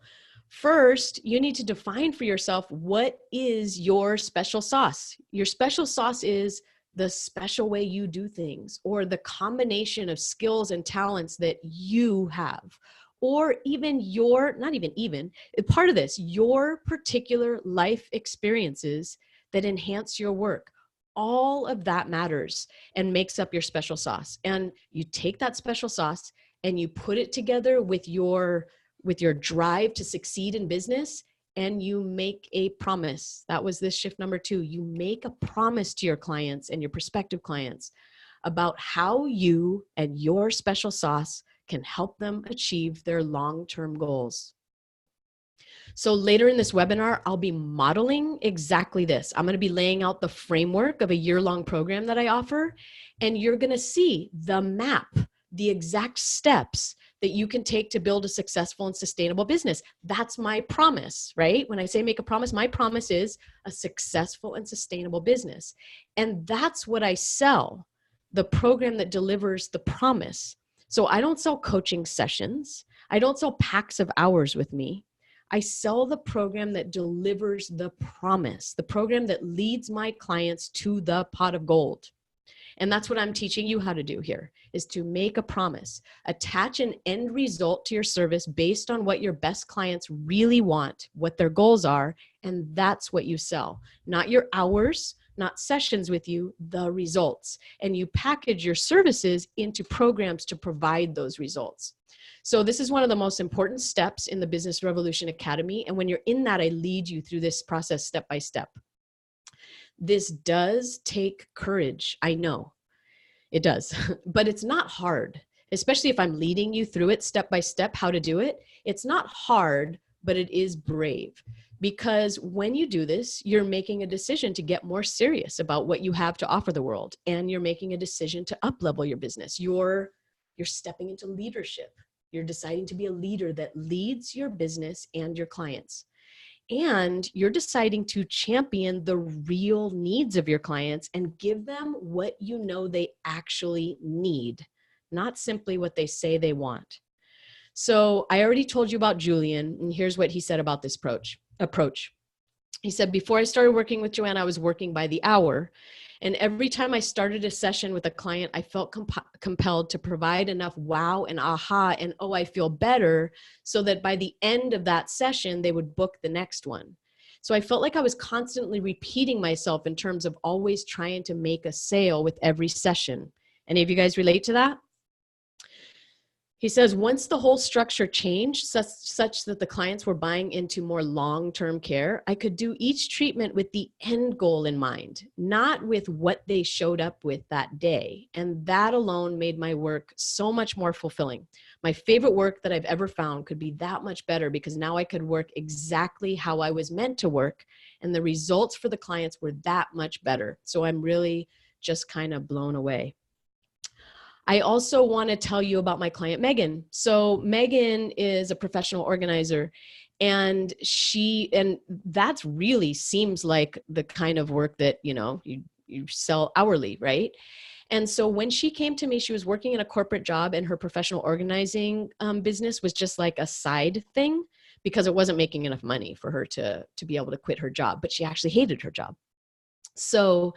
Speaker 1: first, you need to define for yourself, what is your special sauce? Your special sauce is the special way you do things, or the combination of skills and talents that you have, or even part of this, your particular life experiences that enhance your work. All of that matters and makes up your special sauce. And you take that special sauce and you put it together with your drive to succeed in business, and you make a promise. That was this shift number 2. You make a promise to your clients and your prospective clients about how you and your special sauce can help them achieve their long-term goals. So later in this webinar, I'll be modeling exactly this. I'm going to be laying out the framework of a year-long program that I offer, and you're going to see the map, the exact steps that you can take to build a successful and sustainable business. That's my promise, right? When I say make a promise, my promise is a successful and sustainable business. And that's what I sell, the program that delivers the promise. So I don't sell coaching sessions. I don't sell packs of hours with me. I sell the program that delivers the promise, the program that leads my clients to the pot of gold. And that's what I'm teaching you how to do here, is to make a promise. Attach an end result to your service based on what your best clients really want, what their goals are, and that's what you sell. Not your hours, not sessions with you, the results. And you package your services into programs to provide those results. So this is one of the most important steps in the Business Revolution Academy. And when you're in that, I lead you through this process step by step. This does take courage. I know it does, but it's not hard, especially if I'm leading you through it step by step, how to do it. It's not hard, but it is brave, because when you do this, you're making a decision to get more serious about what you have to offer the world. And you're making a decision to up-level your business. You're stepping into leadership. You're deciding to be a leader that leads your business and your clients. And you're deciding to champion the real needs of your clients and give them what you know they actually need, not simply what they say they want. So I already told you about Julian, and here's what he said about this approach. He said, before I started working with Joanna, I was working by the hour. And every time I started a session with a client, I felt compelled to provide enough wow and aha and oh, I feel better, so that by the end of that session, they would book the next one. So I felt like I was constantly repeating myself in terms of always trying to make a sale with every session. Any of you guys relate to that? He says, once the whole structure changed such that the clients were buying into more long-term care, I could do each treatment with the end goal in mind, not with what they showed up with that day. And that alone made my work so much more fulfilling. My favorite work that I've ever found could be that much better, because now I could work exactly how I was meant to work, and the results for the clients were that much better. So I'm really just kind of blown away. I also want to tell you about my client, Megan. So Megan is a professional organizer, and that really seems like the kind of work that, you sell hourly, right? And so when she came to me, she was working in a corporate job, and her professional organizing business was just like a side thing, because it wasn't making enough money for her to be able to quit her job, but she actually hated her job. So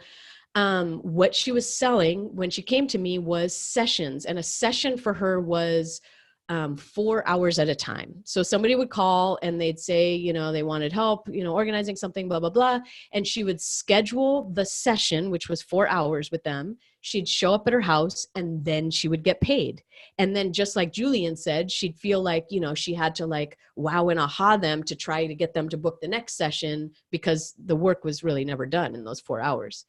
Speaker 1: what she was selling when she came to me was sessions, and a session for her was 4 hours at a time. So somebody would call and they'd say, they wanted help, organizing something, blah, blah, blah. And she would schedule the session, which was 4 hours with them. She'd show up at her house, and then she would get paid. And then, just like Julian said, she'd feel like, she had to wow and aha them to try to get them to book the next session, because the work was really never done in those 4 hours.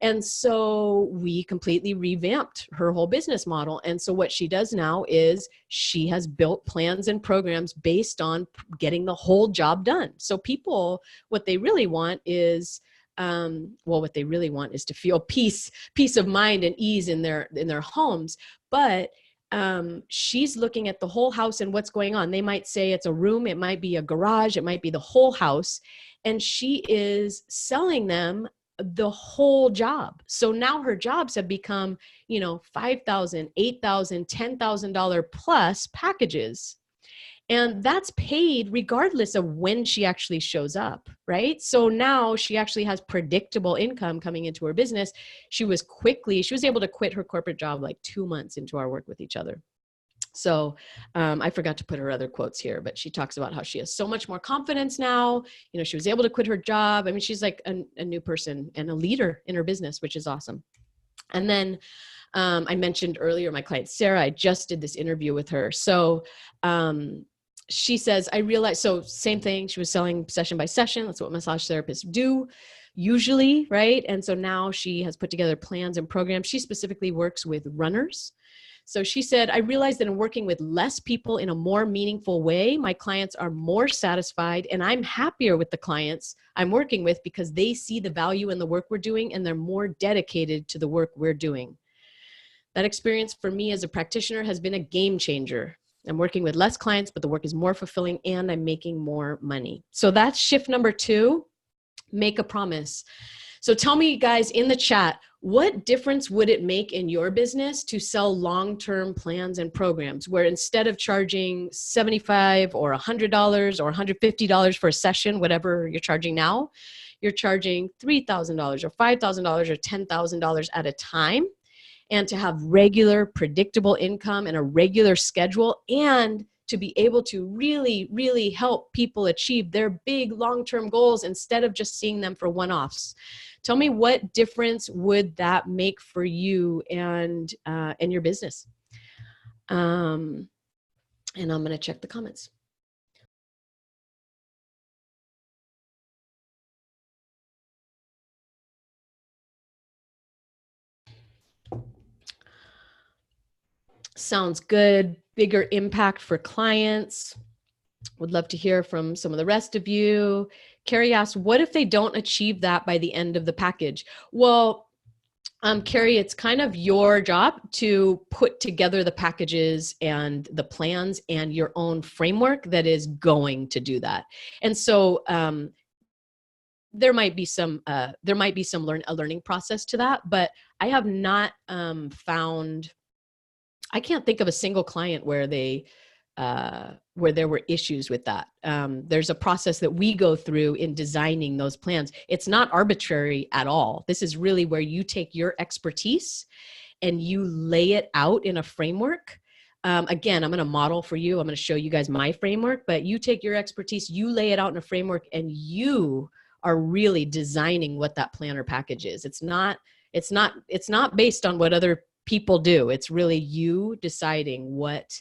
Speaker 1: And so we completely revamped her whole business model. And so what she does now is she has built plans and programs based on getting the whole job done. So people, what they really want is, what they really want is to feel peace of mind and ease in their homes. But she's looking at the whole house and what's going on. They might say it's a room, it might be a garage, it might be the whole house. And she is selling them the whole job. So now her jobs have become, $5,000, $8,000, $10,000 plus packages. And that's paid regardless of when she actually shows up, right? So now she actually has predictable income coming into her business. She was able to quit her corporate job like 2 months into our work with each other. So I forgot to put her other quotes here, but she talks about how she has so much more confidence now. She was able to quit her job. I mean, she's like a new person and a leader in her business, which is awesome. And then I mentioned earlier, my client, Sarah, I just did this interview with her. So she says, I realized, so same thing, she was selling session by session. That's what massage therapists do usually, right? And so now she has put together plans and programs. She specifically works with runners. So she said, I realized that in working with less people in a more meaningful way, my clients are more satisfied and I'm happier with the clients I'm working with because they see the value in the work we're doing and they're more dedicated to the work we're doing. That experience for me as a practitioner has been a game changer. I'm working with less clients, but the work is more fulfilling and I'm making more money. So that's shift number 2, make a promise. So tell me, guys, in the chat, what difference would it make in your business to sell long-term plans and programs where instead of charging $75 or $100 or $150 for a session, whatever you're charging now, you're charging $3,000 or $5,000 or $10,000 at a time? And to have regular, predictable income and a regular schedule, and to be able to really, really help people achieve their big long-term goals instead of just seeing them for one-offs. Tell me, what difference would that make for you and your business? And I'm going to check the comments. Sounds good. Bigger impact for clients. Would love to hear from some of the rest of you. Carrie asked, what if they don't achieve that by the end of the package? Well, Carrie, it's kind of your job to put together the packages and the plans and your own framework that is going to do that. And so there might be some learning process to that, but I have not found. I can't think of a single client where there were issues with that. There's a process that we go through in designing those plans. It's not arbitrary at all. This is really where you take your expertise and you lay it out in a framework. Again, I'm going to model for you. I'm going to show you guys my framework, but you take your expertise, you lay it out in a framework, and you are really designing what that plan or package is. It's not based on what other people do. It's really you deciding what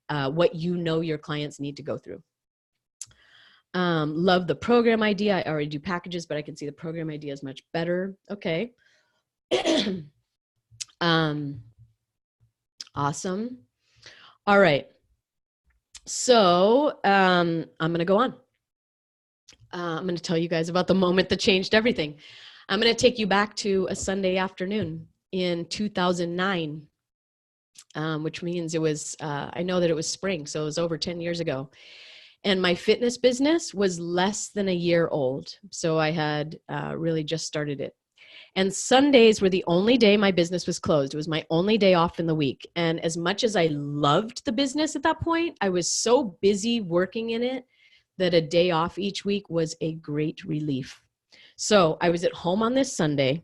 Speaker 1: your clients need to go through. Love the program idea. I already do packages, but I can see the program idea is much better. Okay. Awesome. All right. So I'm going to go on. I'm going to tell you guys about the moment that changed everything. I'm going to take you back to a Sunday afternoon in 2009, which means it was, I know that it was spring, so it was over 10 years ago. And my fitness business was less than a year old. So I had really just started it. And Sundays were the only day my business was closed. It was my only day off in the week. And as much as I loved the business at that point, I was so busy working in it that a day off each week was a great relief. So I was at home on this Sunday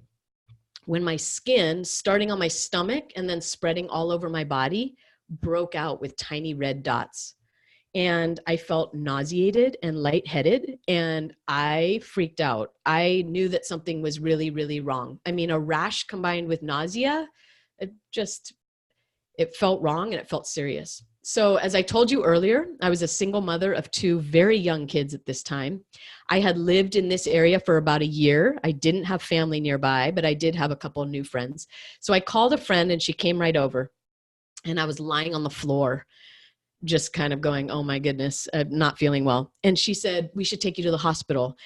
Speaker 1: when my skin, starting on my stomach and then spreading all over my body, broke out with tiny red dots. And I felt nauseated and lightheaded, and I freaked out. I knew that something was really, really wrong. I mean, a rash combined with nausea, it felt wrong and it felt serious. So as I told you earlier, I was a single mother of two very young kids at this time. I had lived in this area for about a year. I didn't have family nearby, but I did have a couple of new friends. So I called a friend and she came right over, and I was lying on the floor, just kind of going, oh my goodness, I'm not feeling well. And she said, we should take you to the hospital.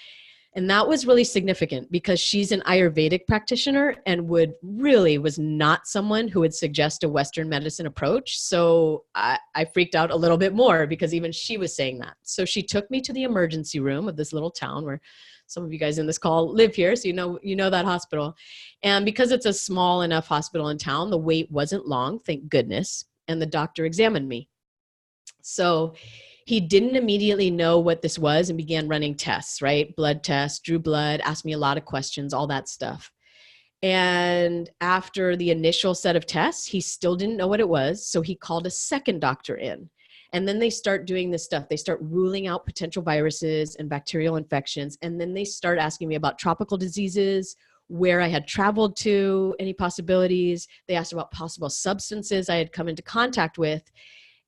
Speaker 1: And that was really significant because she's an Ayurvedic practitioner and was not someone who would suggest a Western medicine approach. So I freaked out a little bit more because even she was saying that. So she took me to the emergency room of this little town where some of you guys in this call live here. So you know that hospital. And because it's a small enough hospital in town, the wait wasn't long, thank goodness. And the doctor examined me. So he didn't immediately know what this was and began running tests, right? Blood tests, drew blood, asked me a lot of questions, all that stuff. And after the initial set of tests, he still didn't know what it was. So he called a second doctor in. And then they start doing this stuff. They start ruling out potential viruses and bacterial infections. And then they start asking me about tropical diseases, where I had traveled to, any possibilities. They asked about possible substances I had come into contact with.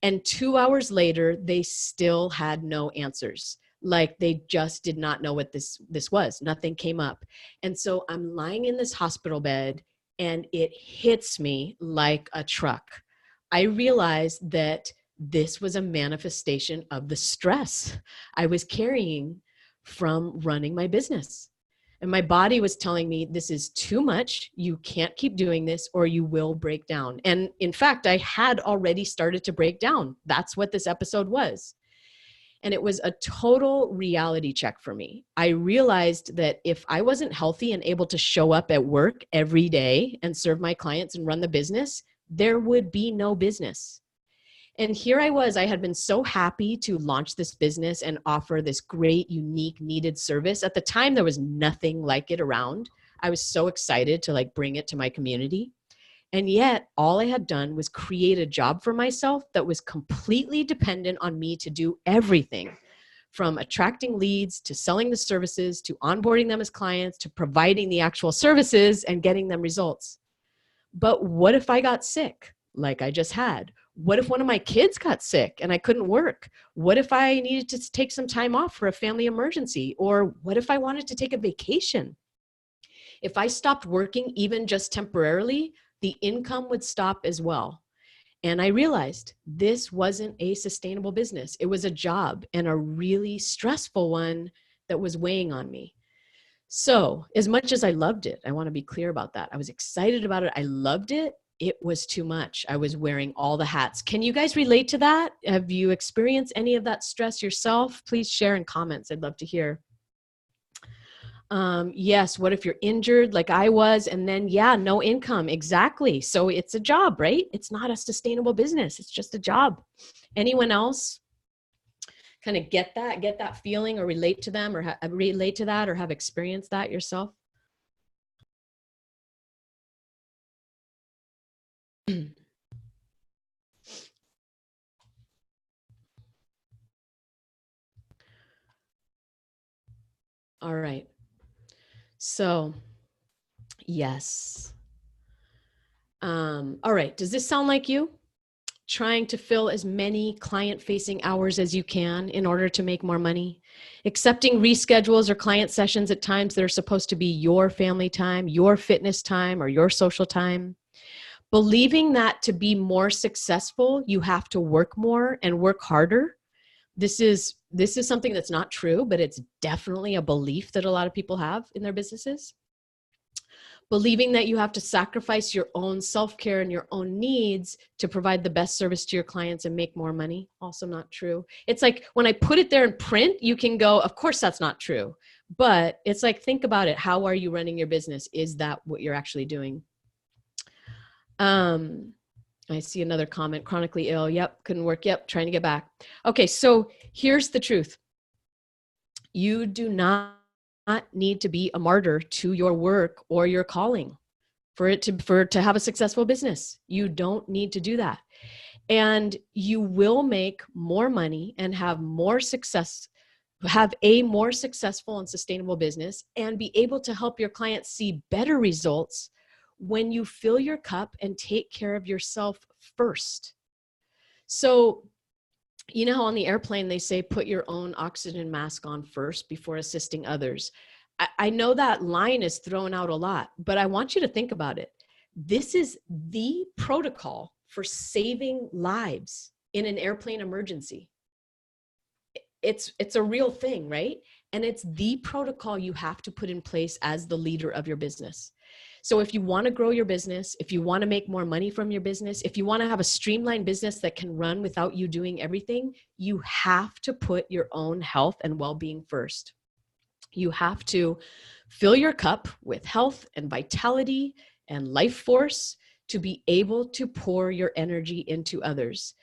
Speaker 1: And 2 hours later, they still had no answers. Like they just did not know what this was. Nothing came up. And so I'm lying in this hospital bed and it hits me like a truck. I realized that this was a manifestation of the stress I was carrying from running my business. And my body was telling me, this is too much. You can't keep doing this or you will break down. And in fact, I had already started to break down. That's what this episode was. And it was a total reality check for me. I realized that if I wasn't healthy and able to show up at work every day and serve my clients and run the business, there would be no business. And here I was, I had been so happy to launch this business and offer this great, unique, needed service. At the time, there was nothing like it around. I was so excited to bring it to my community. And yet all I had done was create a job for myself that was completely dependent on me to do everything, from attracting leads to selling the services, to onboarding them as clients, to providing the actual services and getting them results. But what if I got sick, like I just had? What if one of my kids got sick and I couldn't work? What if I needed to take some time off for a family emergency? Or what if I wanted to take a vacation? If I stopped working, even just temporarily, the income would stop as well. And I realized this wasn't a sustainable business. It was a job, and a really stressful one that was weighing on me. So as much as I loved it, I want to be clear about that. I was excited about it. I loved it. It was too much. I was wearing all the hats. Can you guys relate to that? Have you experienced any of that stress yourself? Please share in comments. I'd love to hear. Yes. What if you're injured like I was, and then, no income? Exactly. So it's a job, right? It's not a sustainable business. It's just a job. Anyone else kind of get that feeling or relate to them, or relate to that, or have experienced that yourself? All right. So, yes. All right. Does this sound like you? Trying to fill as many client-facing hours as you can in order to make more money, accepting reschedules or client sessions at times that are supposed to be your family time, your fitness time, or your social time, believing that to be more successful, you have to work more and work harder. This is something that's not true, but it's definitely a belief that a lot of people have in their businesses. Believing that you have to sacrifice your own self-care and your own needs to provide the best service to your clients and make more money. Also not true. It's like when I put it there in print, you can go, of course that's not true. But it's like, think about it. How are you running your business? Is that what you're actually doing? I see another comment, chronically ill. Yep, couldn't work. Yep, trying to get back. Okay, so here's the truth. You do not need to be a martyr to your work or your calling for it to have a successful business. You don't need to do that. And you will make more money and have more success, have a more successful and sustainable business, and be able to help your clients see better results when you fill your cup and take care of yourself first. So, you know how on the airplane they say put your own oxygen mask on first before assisting others. I know that line is thrown out a lot, but I want you to think about it. This is the protocol for saving lives in an airplane emergency. It's a real thing, right? And it's the protocol you have to put in place as the leader of your business. So if you want to grow your business, if you want to make more money from your business, if you want to have a streamlined business that can run without you doing everything, you have to put your own health and well-being first. You have to fill your cup with health and vitality and life force to be able to pour your energy into others.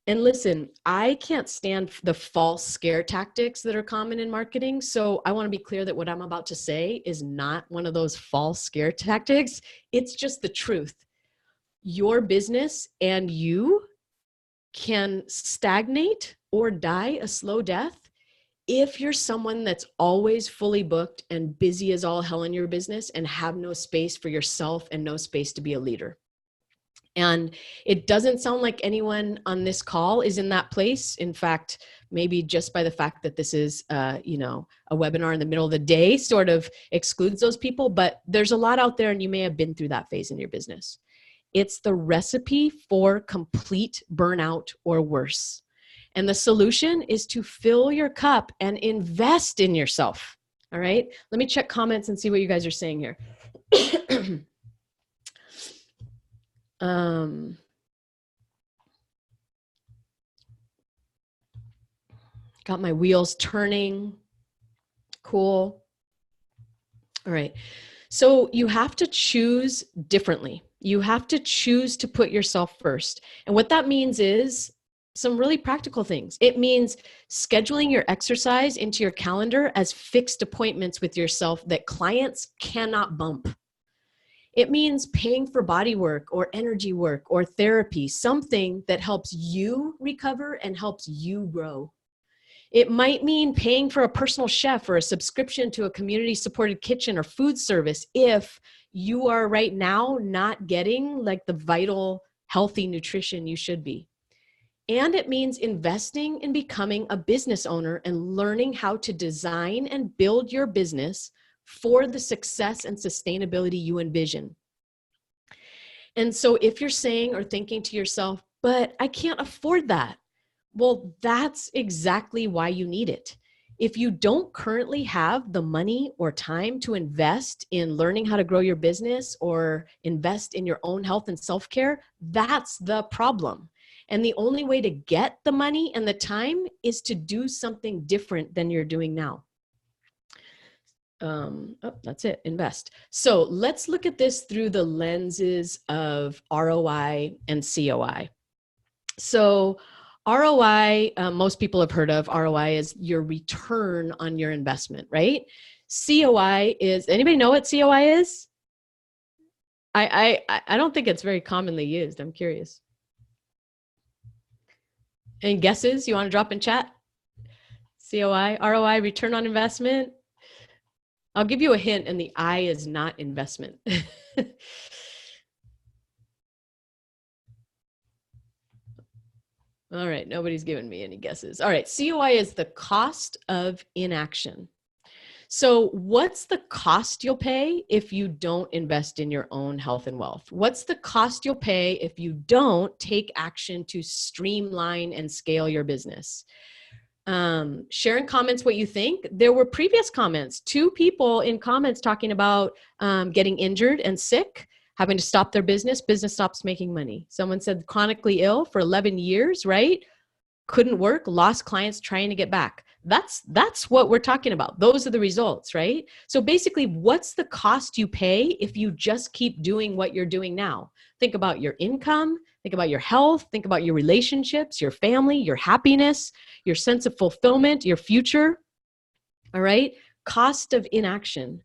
Speaker 1: And listen, I can't stand the false scare tactics that are common in marketing. So I want to be clear that what I'm about to say is not one of those false scare tactics. It's just the truth. Your business and you can stagnate or die a slow death if you're someone that's always fully booked and busy as all hell in your business and have no space for yourself and no space to be a leader. And it doesn't sound like anyone on this call is in that place. In fact, maybe just by the fact that this is, a webinar in the middle of the day sort of excludes those people, but there's a lot out there and you may have been through that phase in your business. It's the recipe for complete burnout or worse. And the solution is to fill your cup and invest in yourself. All right. Let me check comments and see what you guys are saying here. Got my wheels turning. Cool. All right. So you have to choose differently. You have to choose to put yourself first. And what that means is some really practical things. It means scheduling your exercise into your calendar as fixed appointments with yourself that clients cannot bump. It means paying for body work or energy work or therapy, something that helps you recover and helps you grow. It might mean paying for a personal chef or a subscription to a community-supported kitchen or food service if you are right now not getting like the vital, healthy nutrition you should be. And it means investing in becoming a business owner and learning how to design and build your business for the success and sustainability you envision. And so if you're saying or thinking to yourself, but I can't afford that. Well, that's exactly why you need it. If you don't currently have the money or time to invest in learning how to grow your business or invest in your own health and self-care, that's the problem. And the only way to get the money and the time is to do something different than you're doing now. That's it, invest. So let's look at this through the lenses of ROI and COI. So ROI, most people have heard of. ROI is your return on your investment, right? COI is, anybody know what COI is? I don't think it's very commonly used. I'm curious. Any guesses you want to drop in chat? COI, ROI, return on investment. I'll give you a hint, and the I is not investment. All right, nobody's giving me any guesses. All right, COI is the cost of inaction. So what's the cost you'll pay if you don't invest in your own health and wealth? What's the cost you'll pay if you don't take action to streamline and scale your business? Share in comments what you think. There were previous comments, 2 people in comments talking about getting injured and sick, having to stop their business stops making money. Someone said chronically ill for 11 years, right? Couldn't work, lost clients trying to get back. That's what we're talking about. Those are the results, right? So basically, what's the cost you pay if you just keep doing what you're doing now? Think about your income, think about your health, think about your relationships, your family, your happiness, your sense of fulfillment, your future. All right? Cost of inaction.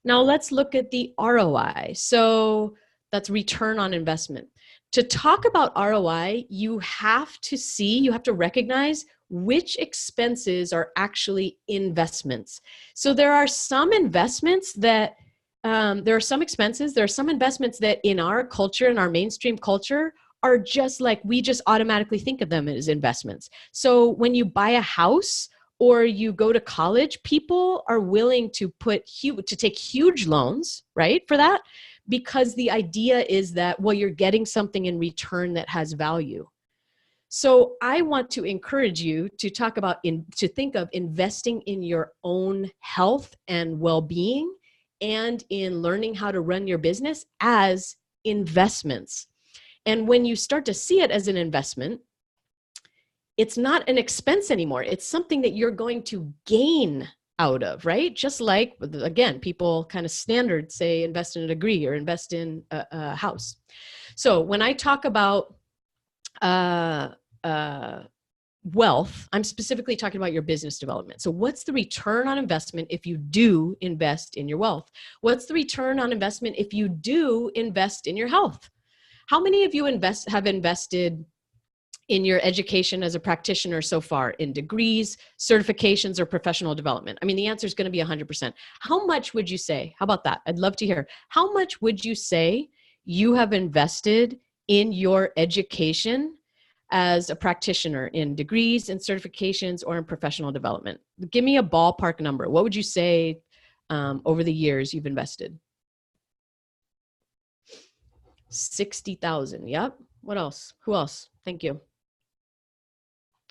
Speaker 1: Now let's look at the ROI. So that's return on investment. To talk about ROI, you have to recognize which expenses are actually investments. So there are some investments that, there are some investments that in our culture, in our mainstream culture, are just like, we just automatically think of them as investments. So when you buy a house or you go to college, people are willing to take huge loans, right, for that, because the idea is that, well, you're getting something in return that has value. So I want to encourage you to to think of investing in your own health and well-being and in learning how to run your business as investments. And when you start to see it as an investment, it's not an expense anymore. It's something that you're going to gain out of, right? Just like, again, people kind of standard say invest in a degree or invest in a house. So when I talk about wealth, I'm specifically talking about your business development. So what's the return on investment if you do invest in your wealth? What's the return on investment if you do invest in your health? How many of you have invested in your education as a practitioner so far, in degrees, certifications, or professional development? I mean, the answer is going to be 100%. How much would you say? How about that? I'd love to hear. How much would you say you have invested in your education as a practitioner, in degrees and certifications or in professional development? Give me a ballpark number. What would you say over the years you've invested? 60,000. Yep. What else? Who else? Thank you.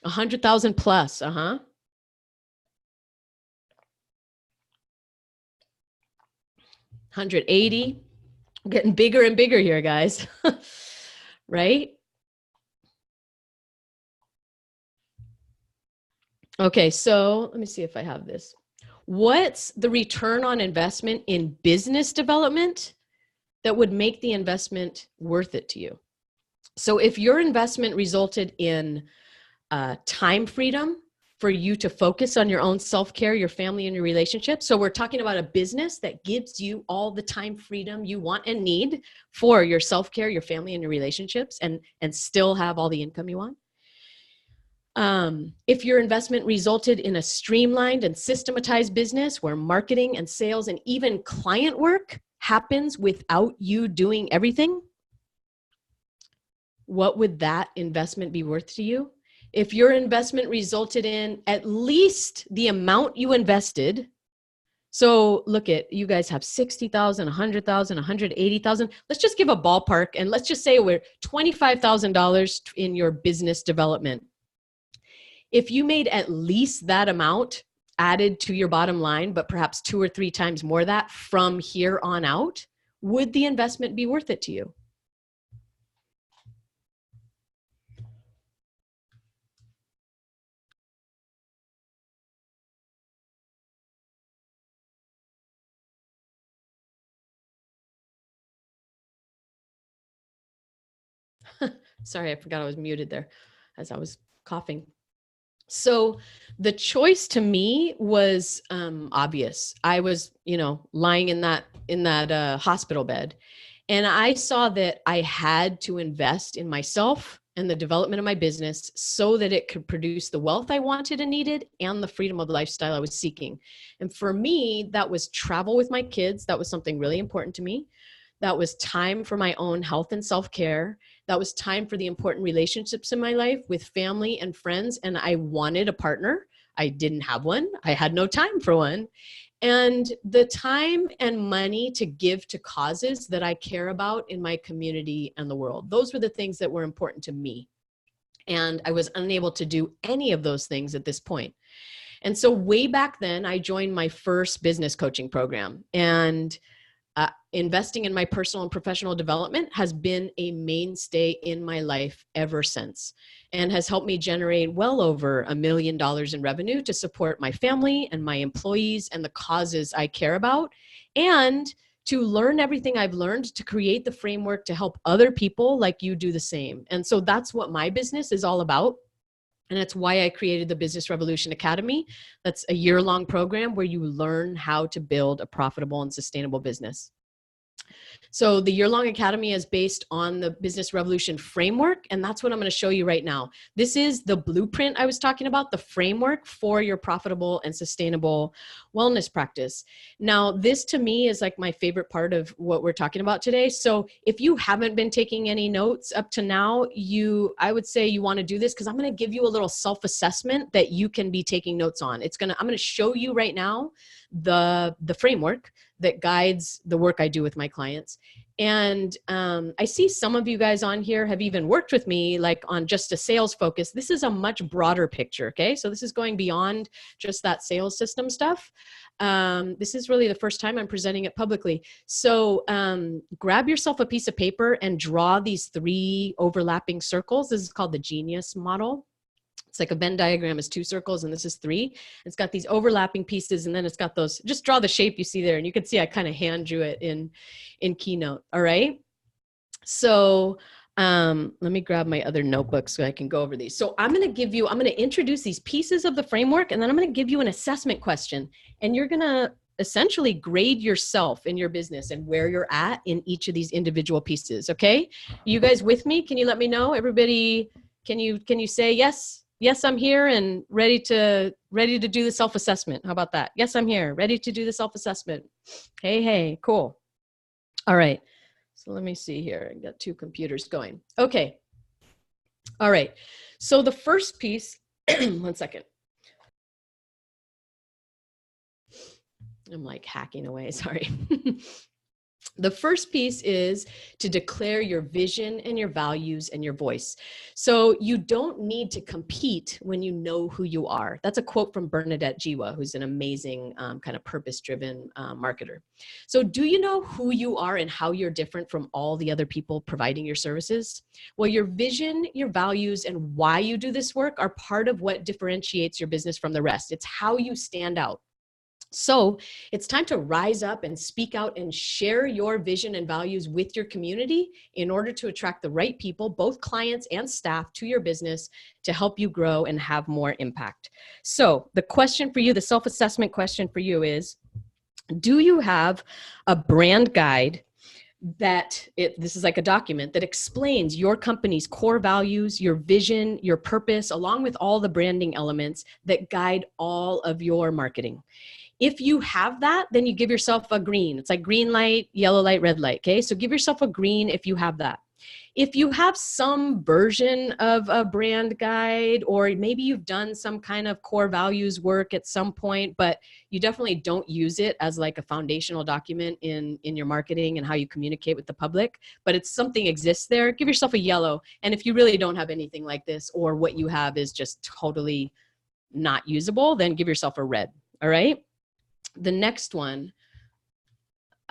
Speaker 1: 100,000 plus. 180. Getting bigger and bigger here, guys. Right? Okay, so let me see if I have this. What's the return on investment in business development that would make the investment worth it to you? So if your investment resulted in time freedom for you to focus on your own self-care, your family, and your relationships. So we're talking about a business that gives you all the time freedom you want and need for your self-care, your family, and your relationships, and still have all the income you want. If your investment resulted in a streamlined and systematized business where marketing and sales and even client work happens without you doing everything, what would that investment be worth to you? If your investment resulted in at least the amount you invested, so look at, you guys have 60,000, 100,000, 180,000. Let's just give a ballpark and let's just say we're $25,000 in your business development. If you made at least that amount added to your bottom line, but perhaps 2 or 3 times more that from here on out, would the investment be worth it to you? Sorry, I forgot I was muted there as I was coughing. So the choice to me was obvious. I was, lying in that hospital bed, and I saw that I had to invest in myself and the development of my business so that it could produce the wealth I wanted and needed and the freedom of lifestyle I was seeking. And for me, that was travel with my kids. That was something really important to me. That was time for my own health and self-care. That was time for the important relationships in my life with family and friends. And I wanted a partner. I didn't have one. I had no time for one. And the time and money to give to causes that I care about in my community and the world. Those were the things that were important to me. And I was unable to do any of those things at this point. And so way back then, I joined my first business coaching program. And investing in my personal and professional development has been a mainstay in my life ever since, and has helped me generate well over $1 million in revenue to support my family and my employees and the causes I care about, and to learn everything I've learned to create the framework to help other people like you do the same. And so that's what my business is all about. And that's why I created the Business Revolution Academy. That's a year-long program where you learn how to build a profitable and sustainable business. So the year-long academy is based on the Business Revolution framework, and that's what I'm going to show you right now. This is the blueprint I was talking about, the framework for your profitable and sustainable wellness practice. Now, this to me is like my favorite part of what we're talking about today. So if you haven't been taking any notes up to now, I would say you want to do this because I'm going to give you a little self-assessment that you can be taking notes on. I'm going to show you right now the framework that guides the work I do with my clients. And I see some of you guys on here have even worked with me like on just a sales focus. This is a much broader picture, okay? So this is going beyond just that sales system stuff. This is really the first time I'm presenting it publicly. So grab yourself a piece of paper and draw these 3 overlapping circles. This is called the genius model. It's like a Venn diagram is 2 circles and this is 3. It's got these overlapping pieces and then it's got those, just draw the shape you see there. And you can see I kind of hand drew it in Keynote. All right. So let me grab my other notebook so I can go over these. So I'm going to introduce these pieces of the framework and then I'm going to give you an assessment question. And you're going to essentially grade yourself in your business and where you're at in each of these individual pieces. Okay. You guys with me? Can you let me know? Everybody, can you say yes? Yes, I'm here and ready to do the self-assessment. How about that? Yes, I'm here, ready to do the self-assessment. Hey, cool. All right. So let me see here. I got 2 computers going. Okay. All right. So the first piece, one second. I'm like hacking away, sorry. The first piece is to declare your vision and your values and your voice. So you don't need to compete when you know who you are. That's a quote from Bernadette Jiwa, who's an amazing kind of purpose-driven marketer. So do you know who you are and how you're different from all the other people providing your services? Well, your vision, your values, and why you do this work are part of what differentiates your business from the rest. It's how you stand out. So it's time to rise up and speak out and share your vision and values with your community in order to attract the right people, both clients and staff, to your business to help you grow and have more impact. So the question for you, the self-assessment question for you is, do you have a brand guide this is like a document that explains your company's core values, your vision, your purpose, along with all the branding elements that guide all of your marketing? If you have that, then you give yourself a green. It's like green light, yellow light, red light. Okay. So give yourself a green if you have that. If you have some version of a brand guide, or maybe you've done some kind of core values work at some point, but you definitely don't use it as like a foundational document in your marketing and how you communicate with the public, but it's something exists there, give yourself a yellow. And if you really don't have anything like this, or what you have is just totally not usable, then give yourself a red. All right. The next one.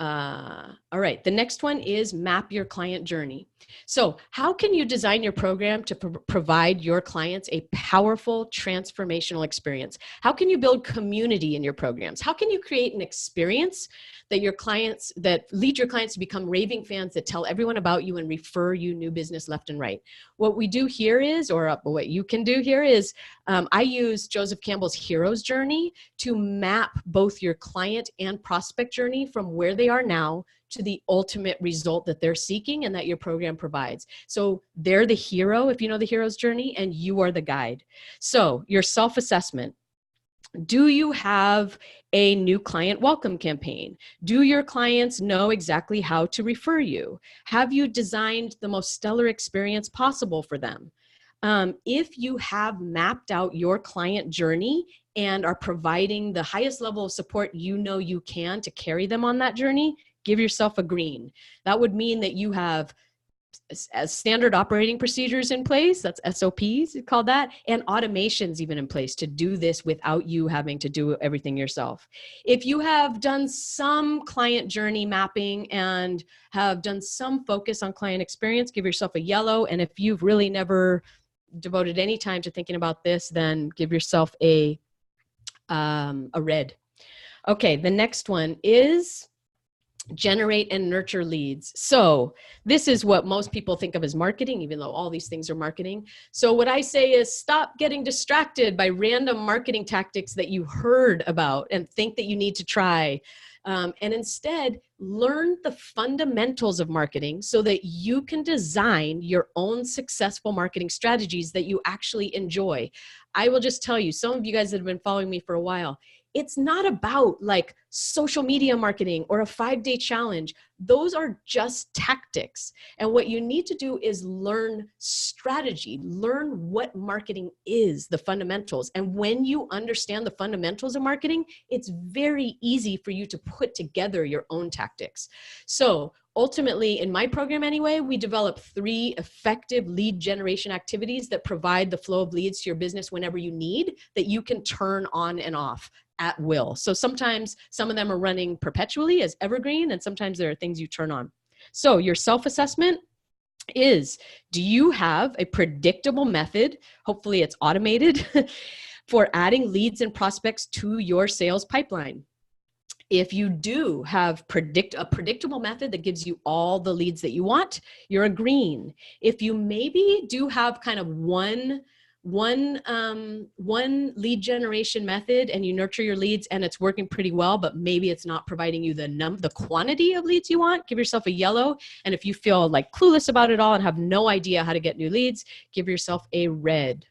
Speaker 1: All right. The next one is map your client journey. So how can you design your program to provide your clients a powerful transformational experience? How can you build community in your programs? How can you create an experience that lead your clients to become raving fans that tell everyone about you and refer you new business left and right? What we do here is, or what you can do here is, I use Joseph Campbell's hero's journey to map both your client and prospect journey from where they are now to the ultimate result that they're seeking and that your program provides. So they're the hero, if you know the hero's journey, and you are the guide. So your self-assessment. Do you have a new client welcome campaign? Do your clients know exactly how to refer you? Have you designed the most stellar experience possible for them? If you have mapped out your client journey and are providing the highest level of support you know you can to carry them on that journey, give yourself a green. That would mean that you have as standard operating procedures in place, that's SOPs, you call that, and automations even in place to do this without you having to do everything yourself. If you have done some client journey mapping and have done some focus on client experience, give yourself a yellow. And if you've really never devoted any time to thinking about this, then give yourself a red. Okay, the next one is generate and nurture leads. So this is what most people think of as marketing, even though all these things are marketing. So what I say is stop getting distracted by random marketing tactics that you heard about and think that you need to try. and instead learn the fundamentals of marketing so that you can design your own successful marketing strategies that you actually enjoy. I will just tell you, some of you guys that have been following me for a while, it's not about like social media marketing or a 5-day challenge. Those are just tactics. And what you need to do is learn strategy, learn what marketing is, the fundamentals. And when you understand the fundamentals of marketing, it's very easy for you to put together your own tactics. So ultimately, in my program anyway, we develop 3 effective lead generation activities that provide the flow of leads to your business whenever you need, that you can turn on and off at will. So sometimes some of them are running perpetually as evergreen, and sometimes there are things you turn on. So your self-assessment is, do you have a predictable method, hopefully it's automated, for adding leads and prospects to your sales pipeline? If you do have a predictable method that gives you all the leads that you want, you're a green. If you maybe do have kind of one lead generation method and you nurture your leads and it's working pretty well, but maybe it's not providing you the quantity of leads you want, give yourself a yellow. And if you feel like clueless about it all and have no idea how to get new leads, give yourself a red.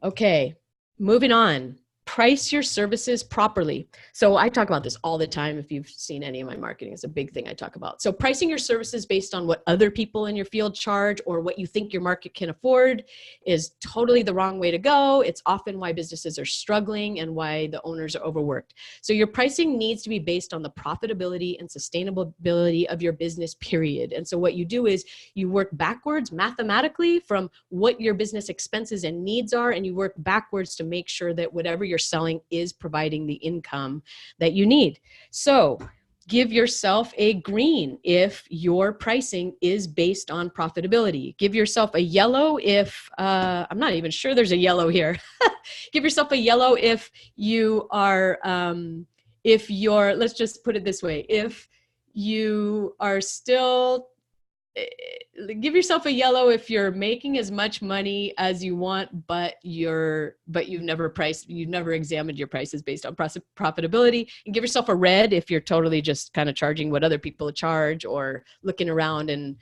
Speaker 1: Okay, moving on. Price your services properly. So I talk about this all the time. If you've seen any of my marketing, it's a big thing I talk about. So pricing your services based on what other people in your field charge or what you think your market can afford is totally the wrong way to go. It's often why businesses are struggling and why the owners are overworked. So your pricing needs to be based on the profitability and sustainability of your business, period. And so what you do is you work backwards mathematically from what your business expenses and needs are, and you work backwards to make sure that whatever you're selling is providing the income that you need. So give yourself a green if your pricing is based on profitability. Give yourself a yellow if, I'm not even sure there's a yellow here. Give yourself a yellow if you are, let's just put it this way. If you are still, give yourself a yellow if you're making as much money as you want, but you've never examined your prices based on profitability. And give yourself a red if you're totally just kind of charging what other people charge, or looking around and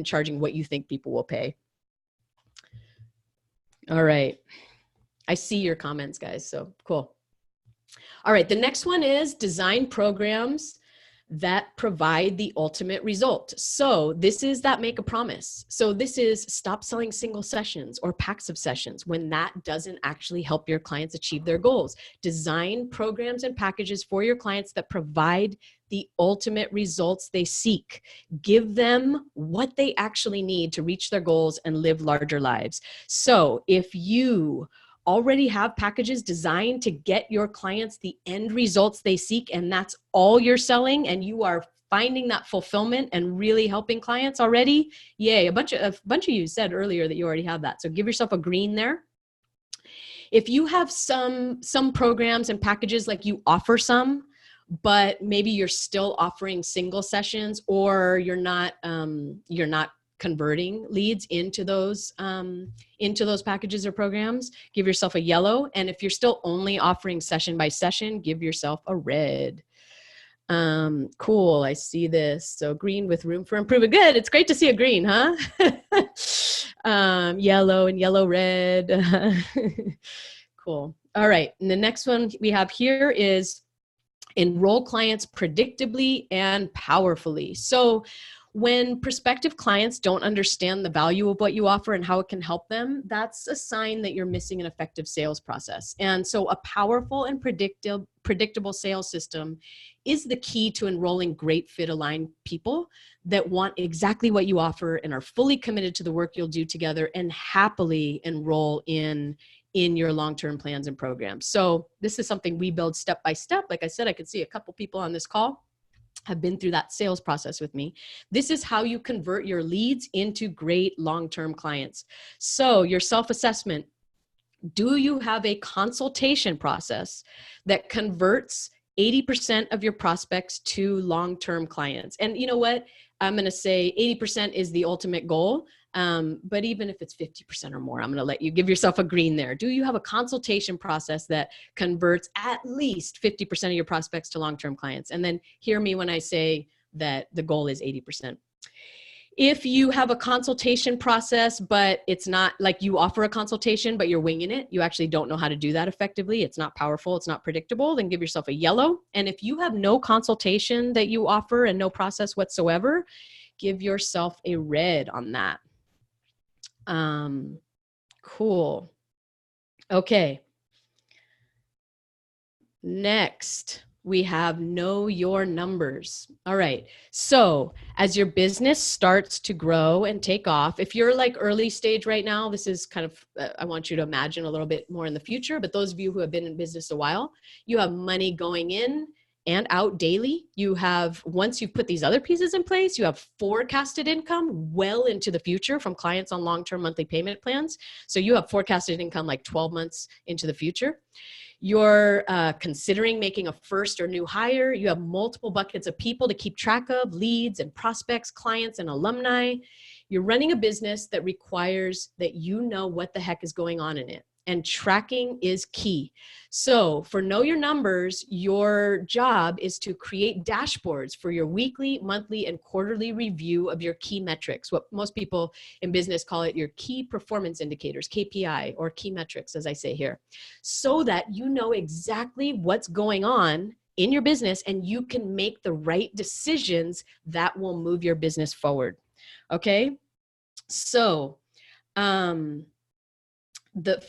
Speaker 1: charging what you think people will pay. All right. I see your comments, guys. So cool. All right. The next one is design programs that provide the ultimate result. So this is that make a promise. So this is stop selling single sessions or packs of sessions when that doesn't actually help your clients achieve their goals. Design programs and packages for your clients that provide the ultimate results they seek. Give them what they actually need to reach their goals and live larger lives. So if you already have packages designed to get your clients the end results they seek, and that's all you're selling, and you are finding that fulfillment and really helping clients already, yay. A bunch of you said earlier that you already have that. So give yourself a green there. If you have some programs and packages, like you offer some, but maybe you're still offering single sessions, or you're not converting leads into those packages or programs, give yourself a yellow. And if you're still only offering session by session, give yourself a red. Cool. I see this. So green with room for improvement. Good. It's great to see a green, huh? Yellow and yellow red. Cool. All right. And the next one we have here is enroll clients predictably and powerfully. So when prospective clients don't understand the value of what you offer and how it can help them, that's a sign that you're missing an effective sales process. And so a powerful and predictable sales system is the key to enrolling great fit aligned people that want exactly what you offer and are fully committed to the work you'll do together and happily enroll in your long-term plans and programs. So this is something we build step by step. Like I said, I could see a couple people on this call have been through that sales process with me. This is how you convert your leads into great long-term clients. So your self-assessment, do you have a consultation process that converts 80% of your prospects to long-term clients. And you know what? I'm going to say 80% is the ultimate goal. But even if it's 50% or more, I'm going to let you give yourself a green there. Do you have a consultation process that converts at least 50% of your prospects to long-term clients? And then hear me when I say that the goal is 80%. If you have a consultation process, but it's not like you offer a consultation, but you're winging it, you actually don't know how to do that effectively, it's not powerful, it's not predictable, then give yourself a yellow. And if you have no consultation that you offer and no process whatsoever, give yourself a red on that. Cool. Okay. Next, we have know your numbers. All right. So as your business starts to grow and take off, if you're like early stage right now, this is kind of, I want you to imagine a little bit more in the future, but those of you who have been in business a while, you have money going in and out daily. You have, once you put these other pieces in place, you have forecasted income well into the future from clients on long-term monthly payment plans. So you have forecasted income like 12 months into the future. You're considering making a first or new hire. You have multiple buckets of people to keep track of, leads and prospects, clients and alumni. You're running a business that requires that you know what the heck is going on in it. And tracking is key. So for Know Your Numbers, your job is to create dashboards for your weekly, monthly, and quarterly review of your key metrics, what most people in business call it your key performance indicators, KPI, or key metrics, as I say here, so that you know exactly what's going on in your business and you can make the right decisions that will move your business forward. Okay? So,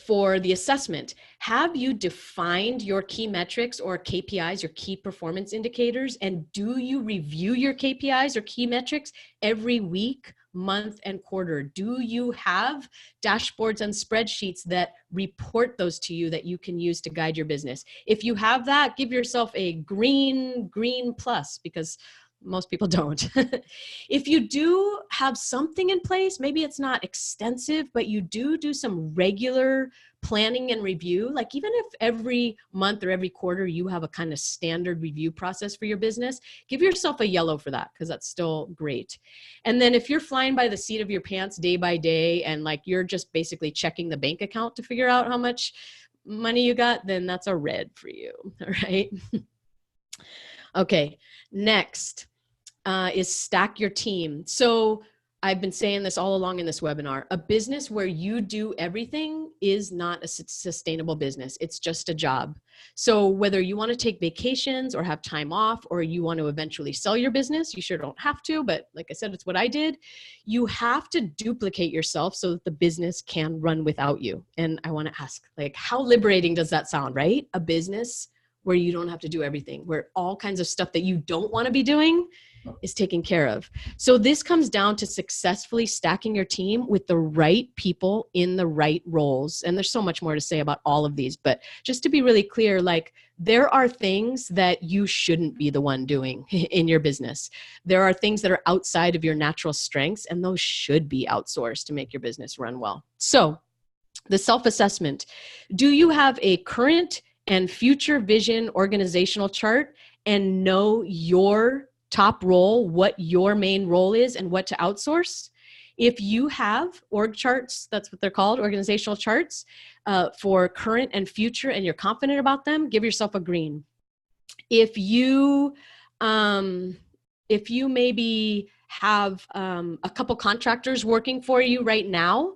Speaker 1: for the assessment, have you defined your key metrics or KPIs, your key performance indicators? And do you review your KPIs or key metrics every week, month, and quarter? Do you have dashboards and spreadsheets that report those to you that you can use to guide your business? If you have that, give yourself a green plus, because most people don't. If you do have something in place, maybe it's not extensive, but you do some regular planning and review, like even if every month or every quarter you have a kind of standard review process for your business, give yourself a yellow for that, because that's still great. And then if you're flying by the seat of your pants day by day and like you're just basically checking the bank account to figure out how much money you got, then that's a red for you. All right. Okay, next is stack your team. So I've been saying this all along in this webinar, a business where you do everything is not a sustainable business. It's just a job. So whether you want to take vacations or have time off, or you want to eventually sell your business, you sure don't have to, but like I said, it's what I did. You have to duplicate yourself so that the business can run without you. And I want to ask, like, how liberating does that sound, right? A business where you don't have to do everything, where all kinds of stuff that you don't want to be doing is taken care of. So this comes down to successfully stacking your team with the right people in the right roles. And there's so much more to say about all of these, but just to be really clear, like there are things that you shouldn't be the one doing in your business. There are things that are outside of your natural strengths, and those should be outsourced to make your business run well. So the self-assessment, do you have a current and future vision organizational chart and know your top role, what your main role is and what to outsource? If you have org charts, that's what they're called, organizational charts, for current and future, and you're confident about them, give yourself a green. If you maybe have a couple contractors working for you right now,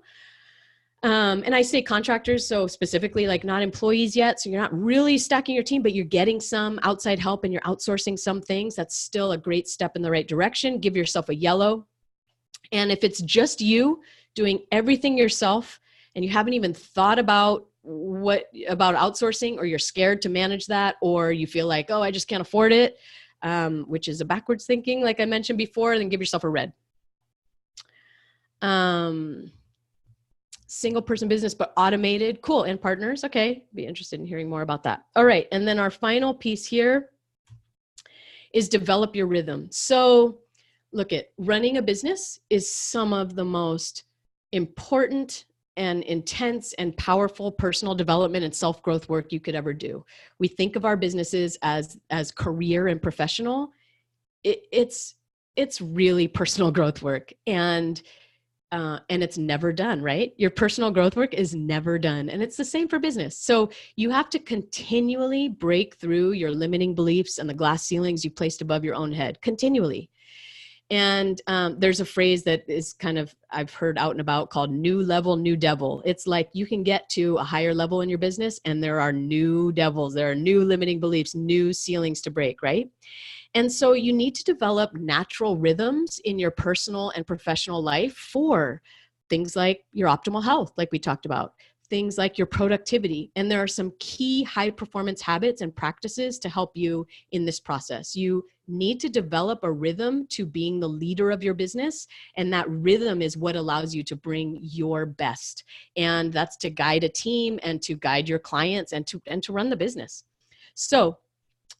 Speaker 1: and I say contractors, so specifically like not employees yet, so you're not really stacking your team, but you're getting some outside help and you're outsourcing some things, that's still a great step in the right direction. Give yourself a yellow. And if it's just you doing everything yourself and you haven't even thought about outsourcing, or you're scared to manage that, or you feel like, oh, I just can't afford it, which is a backwards thinking, like I mentioned before, then give yourself a red. Single person business, but automated. Cool. And partners. Okay. Be interested in hearing more about that. All right. And then our final piece here is develop your rhythm. So look, at running a business is some of the most important and intense and powerful personal development and self-growth work you could ever do. We think of our businesses as career and professional. It's really personal growth work, and it's never done, right? Your personal growth work is never done. And it's the same for business. So you have to continually break through your limiting beliefs and the glass ceilings you placed above your own head, continually. And there's a phrase that is kind of, I've heard out and about, called new level, new devil. It's like you can get to a higher level in your business and there are new devils, there are new limiting beliefs, new ceilings to break, right? And so you need to develop natural rhythms in your personal and professional life for things like your optimal health, like we talked about, things like your productivity. And there are some key high performance habits and practices to help you in this process. You need to develop a rhythm to being the leader of your business. And that rhythm is what allows you to bring your best. And that's to guide a team and to guide your clients and to run the business. So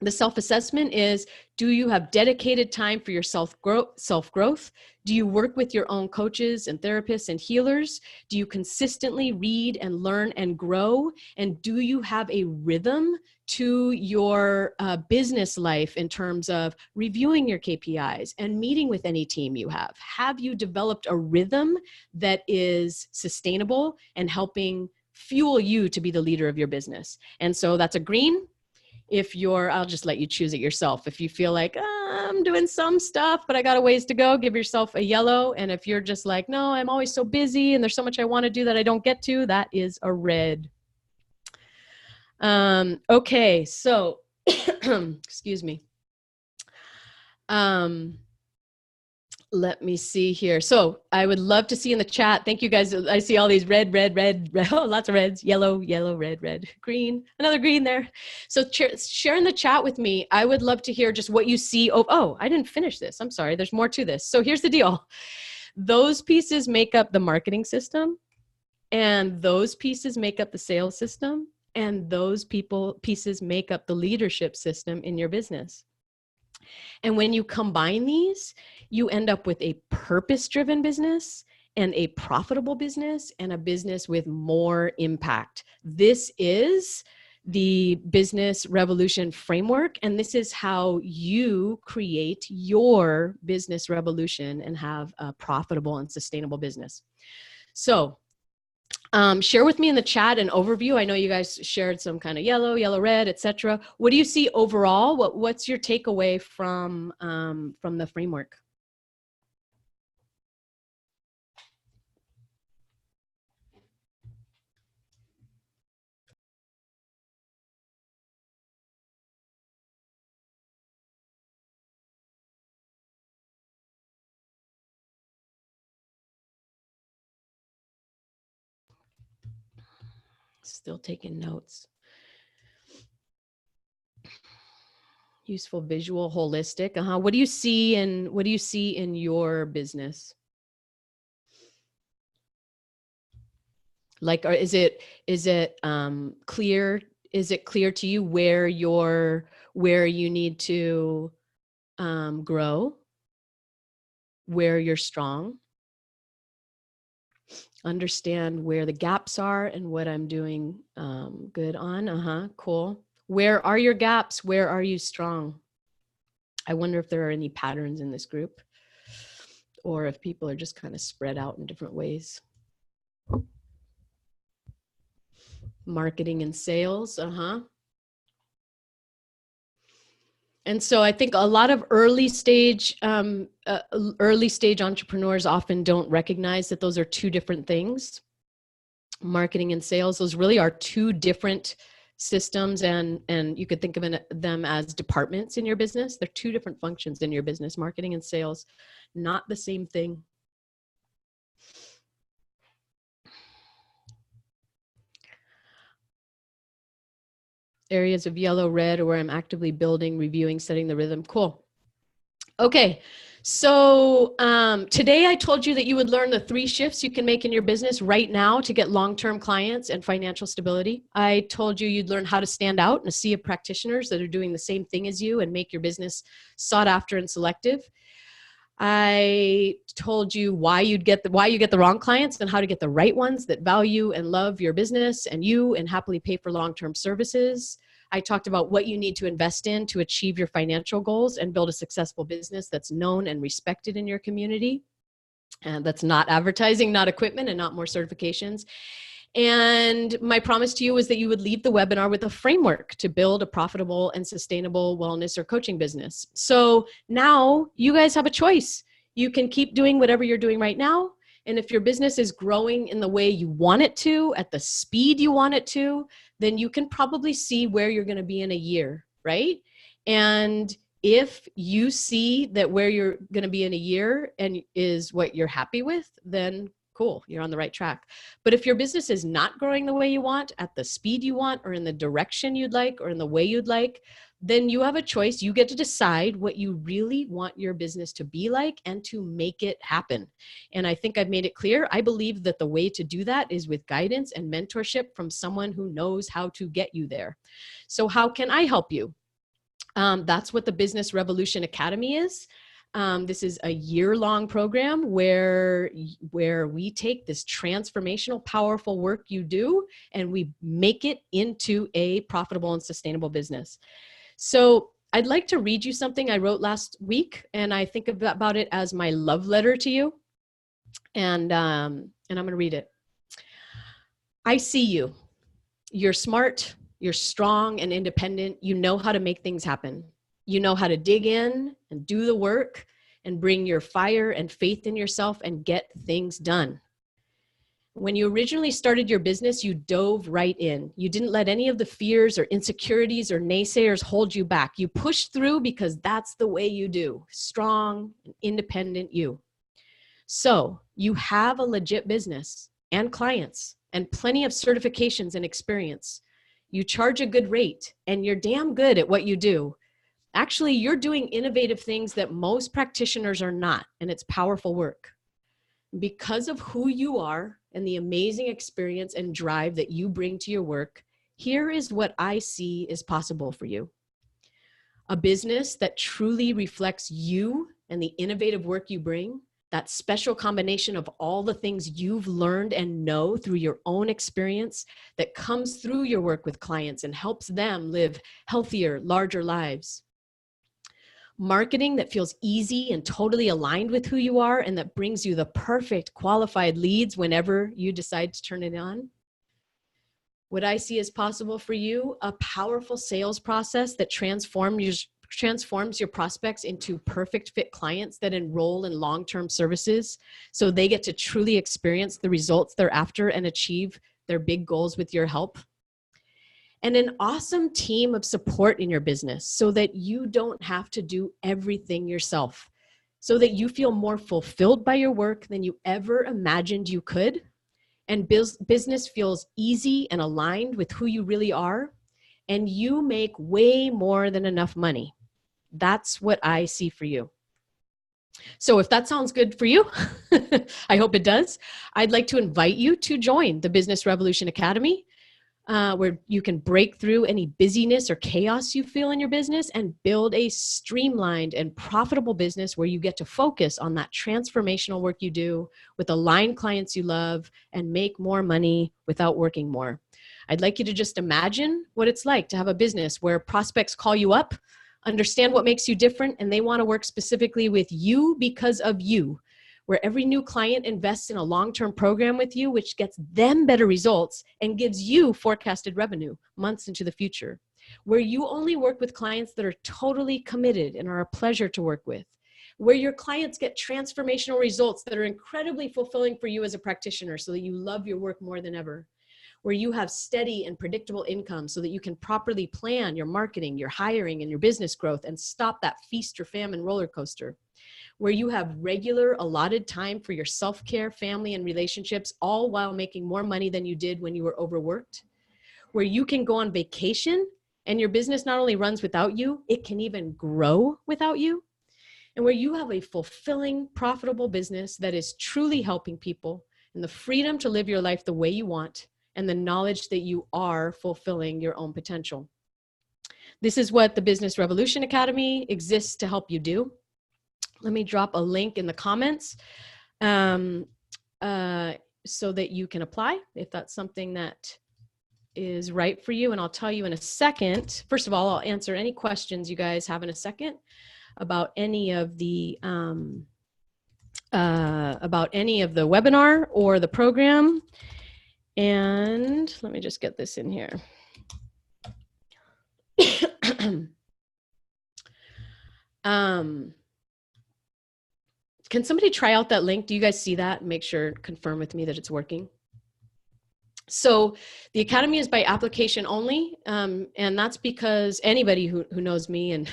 Speaker 1: the self-assessment is, do you have dedicated time for your self-growth? Do you work with your own coaches and therapists and healers? Do you consistently read and learn and grow? And do you have a rhythm to your business life in terms of reviewing your KPIs and meeting with any team you have? Have you developed a rhythm that is sustainable and helping fuel you to be the leader of your business? And so that's a green. If you're, I'll just let you choose it yourself. If you feel like, I'm doing some stuff, but I got a ways to go, give yourself a yellow. And if you're just like, no, I'm always so busy and there's so much I want to do that I don't get to, that is a red. Okay, so, excuse me. Let me see here. So I would love to see in the chat. Thank you guys. I see all these red, oh, lots of reds, yellow, red, green, another green there. So share in the chat with me. I would love to hear just what you see. Oh, I didn't finish this. I'm sorry. There's more to this. So here's the deal. Those pieces make up the marketing system, and those pieces make up the sales system, and those pieces make up the leadership system in your business. And when you combine these, you end up with a purpose-driven business and a profitable business and a business with more impact. This is the business revolution framework, and this is how you create your business revolution and have a profitable and sustainable business. So share with me in the chat an overview. I know you guys shared some kind of yellow, red, etc. What do you see overall? What's your takeaway from the framework? Still taking notes. Useful, visual, holistic. What do you see in your business? Like, or is it clear? Is it clear to you where you need to grow, where you're strong? Understand where the gaps are and what I'm doing good on. Cool. Where are your gaps? Where are you strong? I wonder if there are any patterns in this group, or if people are just kind of spread out in different ways. Marketing and sales. And so I think a lot of early stage entrepreneurs often don't recognize that those are two different things. Marketing and sales, those really are two different systems, and you could think of them as departments in your business. They're two different functions in your business, marketing and sales, not the same thing. Areas of yellow, red, or where I'm actively building, reviewing, setting the rhythm. Cool. Okay. So today I told you that you would learn the 3 shifts you can make in your business right now to get long-term clients and financial stability. I told you you'd learn how to stand out in a sea of practitioners that are doing the same thing as you and make your business sought after and selective. I told you why you get the wrong clients and how to get the right ones that value and love your business and you and happily pay for long-term services. I talked about what you need to invest in to achieve your financial goals and build a successful business that's known and respected in your community. And that's not advertising, not equipment, and not more certifications. And my promise to you was that you would leave the webinar with a framework to build a profitable and sustainable wellness or coaching business. So now you guys have a choice. You can keep doing whatever you're doing right now. And if your business is growing in the way you want it to, at the speed you want it to, then you can probably see where you're going to be in a year, right? And if you see that where you're going to be in a year and is what you're happy with, then cool, you're on the right track. But if your business is not growing the way you want, at the speed you want, or in the direction you'd like, or in the way you'd like, then you have a choice. You get to decide what you really want your business to be like and to make it happen. And I think I've made it clear. I believe that the way to do that is with guidance and mentorship from someone who knows how to get you there. So how can I help you? That's what the Business Revolution Academy is. This is a year-long program where we take this transformational, powerful work you do and we make it into a profitable and sustainable business. So I'd like to read you something I wrote last week, and I think about it as my love letter to you. And I'm going to read it. I see you. You're smart. You're strong and independent. You know how to make things happen. You know how to dig in and do the work and bring your fire and faith in yourself and get things done. When you originally started your business, you dove right in. You didn't let any of the fears or insecurities or naysayers hold you back. You pushed through because that's the way you do. Strong and independent you. So you have a legit business and clients and plenty of certifications and experience. You charge a good rate and you're damn good at what you do. Actually, you're doing innovative things that most practitioners are not, and it's powerful work. Because of who you are and the amazing experience and drive that you bring to your work, here is what I see is possible for you. A business that truly reflects you and the innovative work you bring, that special combination of all the things you've learned and know through your own experience that comes through your work with clients and helps them live healthier, larger lives. Marketing that feels easy and totally aligned with who you are and that brings you the perfect qualified leads whenever you decide to turn it on. What I see as possible for you, a powerful sales process that transforms your prospects into perfect fit clients that enroll in long-term services so they get to truly experience the results they're after and achieve their big goals with your help. And an awesome team of support in your business so that you don't have to do everything yourself, so that you feel more fulfilled by your work than you ever imagined you could. And business feels easy and aligned with who you really are. And you make way more than enough money. That's what I see for you. So if that sounds good for you, I hope it does. I'd like to invite you to join the Business Revolution Academy, where you can break through any busyness or chaos you feel in your business and build a streamlined and profitable business where you get to focus on that transformational work you do with aligned clients you love and make more money without working more. I'd like you to just imagine what it's like to have a business where prospects call you up, understand what makes you different, and they want to work specifically with you because of you. Where every new client invests in a long-term program with you, which gets them better results and gives you forecasted revenue months into the future. Where you only work with clients that are totally committed and are a pleasure to work with. Where your clients get transformational results that are incredibly fulfilling for you as a practitioner so that you love your work more than ever. Where you have steady and predictable income so that you can properly plan your marketing, your hiring, and your business growth and stop that feast or famine roller coaster. Where you have regular allotted time for your self-care, family, and relationships, all while making more money than you did when you were overworked. Where you can go on vacation and your business not only runs without you, it can even grow without you. And where you have a fulfilling, profitable business that is truly helping people and the freedom to live your life the way you want and the knowledge that you are fulfilling your own potential. This is what the Business Revolution Academy exists to help you do. Let me drop a link in the comments so that you can apply if that's something that is right for you. And I'll tell you in a second. First of all, I'll answer any questions you guys have in a second about any of the webinar or the program. And let me just get this in here. Can somebody try out that link? Do you guys see that? Make sure, confirm with me that it's working. So the Academy is by application only, and that's because anybody who knows me and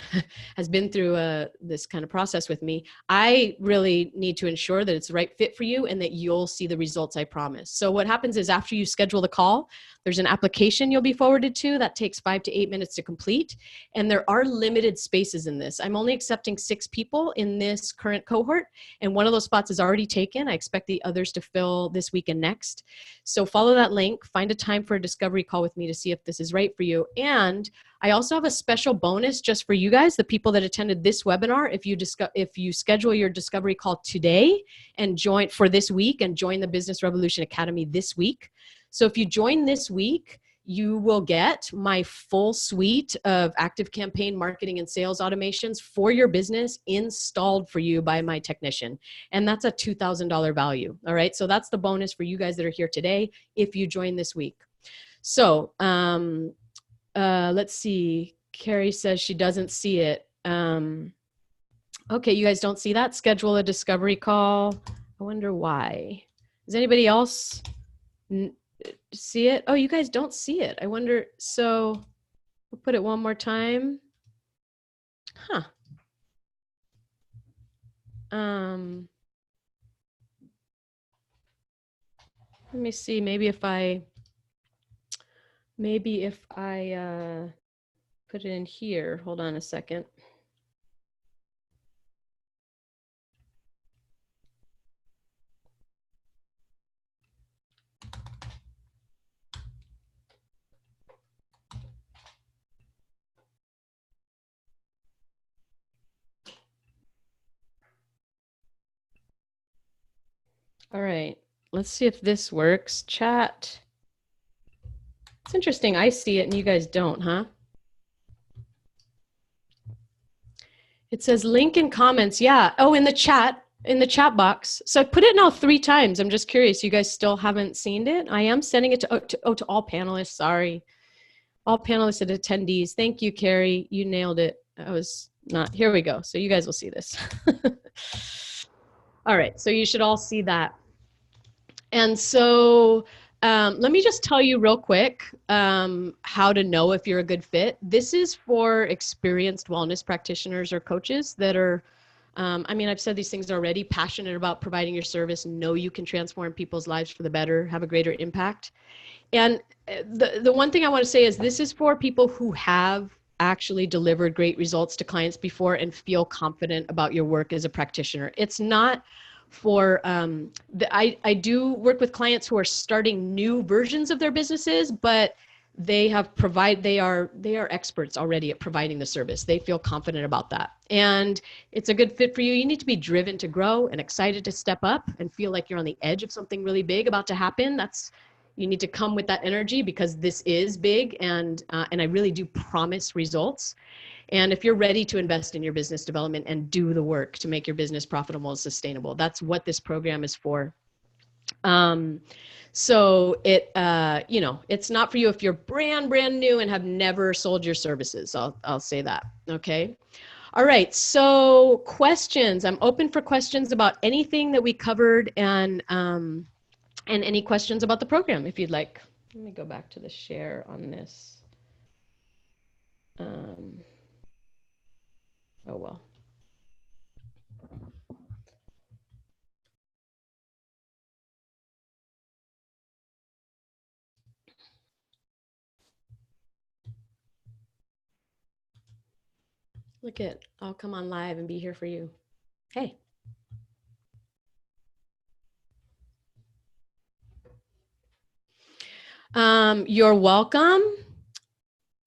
Speaker 1: has been through this kind of process with me, I really need to ensure that it's the right fit for you and that you'll see the results I promise. So what happens is after you schedule the call, there's an application you'll be forwarded to that takes 5 to 8 minutes to complete, and there are limited spaces in this. I'm only accepting 6 people in this current cohort, and one of those spots is already taken. I expect the others to fill this week and next. So follow that link, find a time for a discovery call with me to see if this is right for you. And I also have a special bonus just for you guys, the people that attended this webinar. If you schedule your discovery call today and join for this week and join the Business Revolution Academy this week. So if you join this week, you will get my full suite of active campaign marketing and sales automations for your business installed for you by my technician. And that's a $2,000 value. All right. So that's the bonus for you guys that are here today if you join this week. So let's see. Carrie says she doesn't see it. Okay, you guys don't see that? Schedule a discovery call. I wonder why. Does anybody else see it? Oh, you guys don't see it. I wonder. So we'll put it one more time. Huh. Let me see. Maybe if I put it in here. Hold on a second. All right, let's see if this works. Chat. It's interesting. I see it and you guys don't, huh? It says link in comments. Yeah. Oh, in the chat box. So I put it now 3 times. I'm just curious. You guys still haven't seen it? I am sending it to all panelists. Sorry. All panelists and attendees. Thank you, Carrie. You nailed it. I was not. Here we go. So you guys will see this. All right. So you should all see that. And so let me just tell you real quick how to know if you're a good fit. This is for experienced wellness practitioners or coaches that are, I mean, I've said these things already, passionate about providing your service, know you can transform people's lives for the better, have a greater impact. And the one thing I want to say is this is for people who have actually delivered great results to clients before and feel confident about your work as a practitioner. It's not for, I do work with clients who are starting new versions of their businesses, but they are experts already at providing the service. They feel confident about that. And it's a good fit for you. You need to be driven to grow and excited to step up and feel like you're on the edge of something really big about to happen. You need to come with that energy because this is big and I really do promise results. And if you're ready to invest in your business development and do the work to make your business profitable and sustainable, that's what this program is for. So it's not for you if you're brand new and have never sold your services. I'll say that. Okay. All right. So questions. I'm open for questions about anything that we covered and any questions about the program if you'd like. Let me go back to the share on this. Oh, well. Look it, I'll come on live and be here for you. Hey. You're welcome.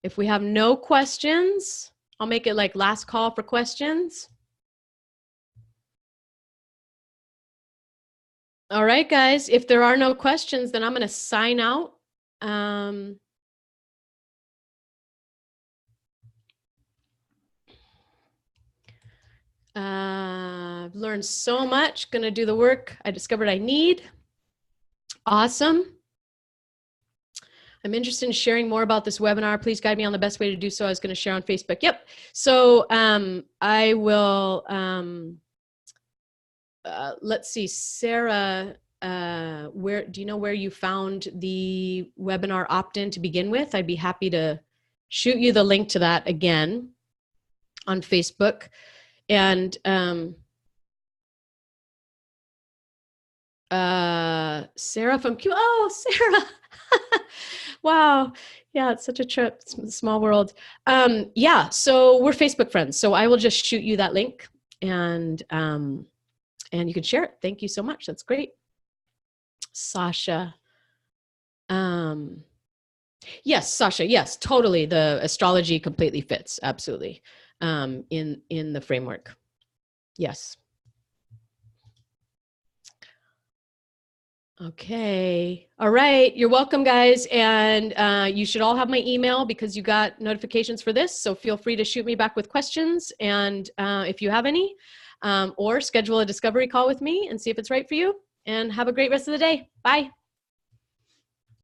Speaker 1: If we have no questions, I'll make it like last call for questions. All right, guys, if there are no questions, then I'm going to sign out. Learned so much, going to do the work I discovered I need. Awesome. I'm interested in sharing more about this webinar. Please guide me on the best way to do so. I was going to share on Facebook. Yep. So I will, let's see, Sarah, where do you know where you found the webinar opt-in to begin with? I'd be happy to shoot you the link to that again on Facebook. And Sarah from Q. Oh, Sarah. Wow. Yeah, it's such a trip. It's a small world. Yeah, so we're Facebook friends. So I will just shoot you that link and you can share it. Thank you so much. That's great. Sasha. Yes, Sasha. Yes, totally. The astrology completely fits. Absolutely. In the framework. Yes. Okay. All right. You're welcome, guys. And you should all have my email because you got notifications for this. So feel free to shoot me back with questions. And if you have any, or schedule a discovery call with me and see if it's right for you. And have a great rest of the day. Bye.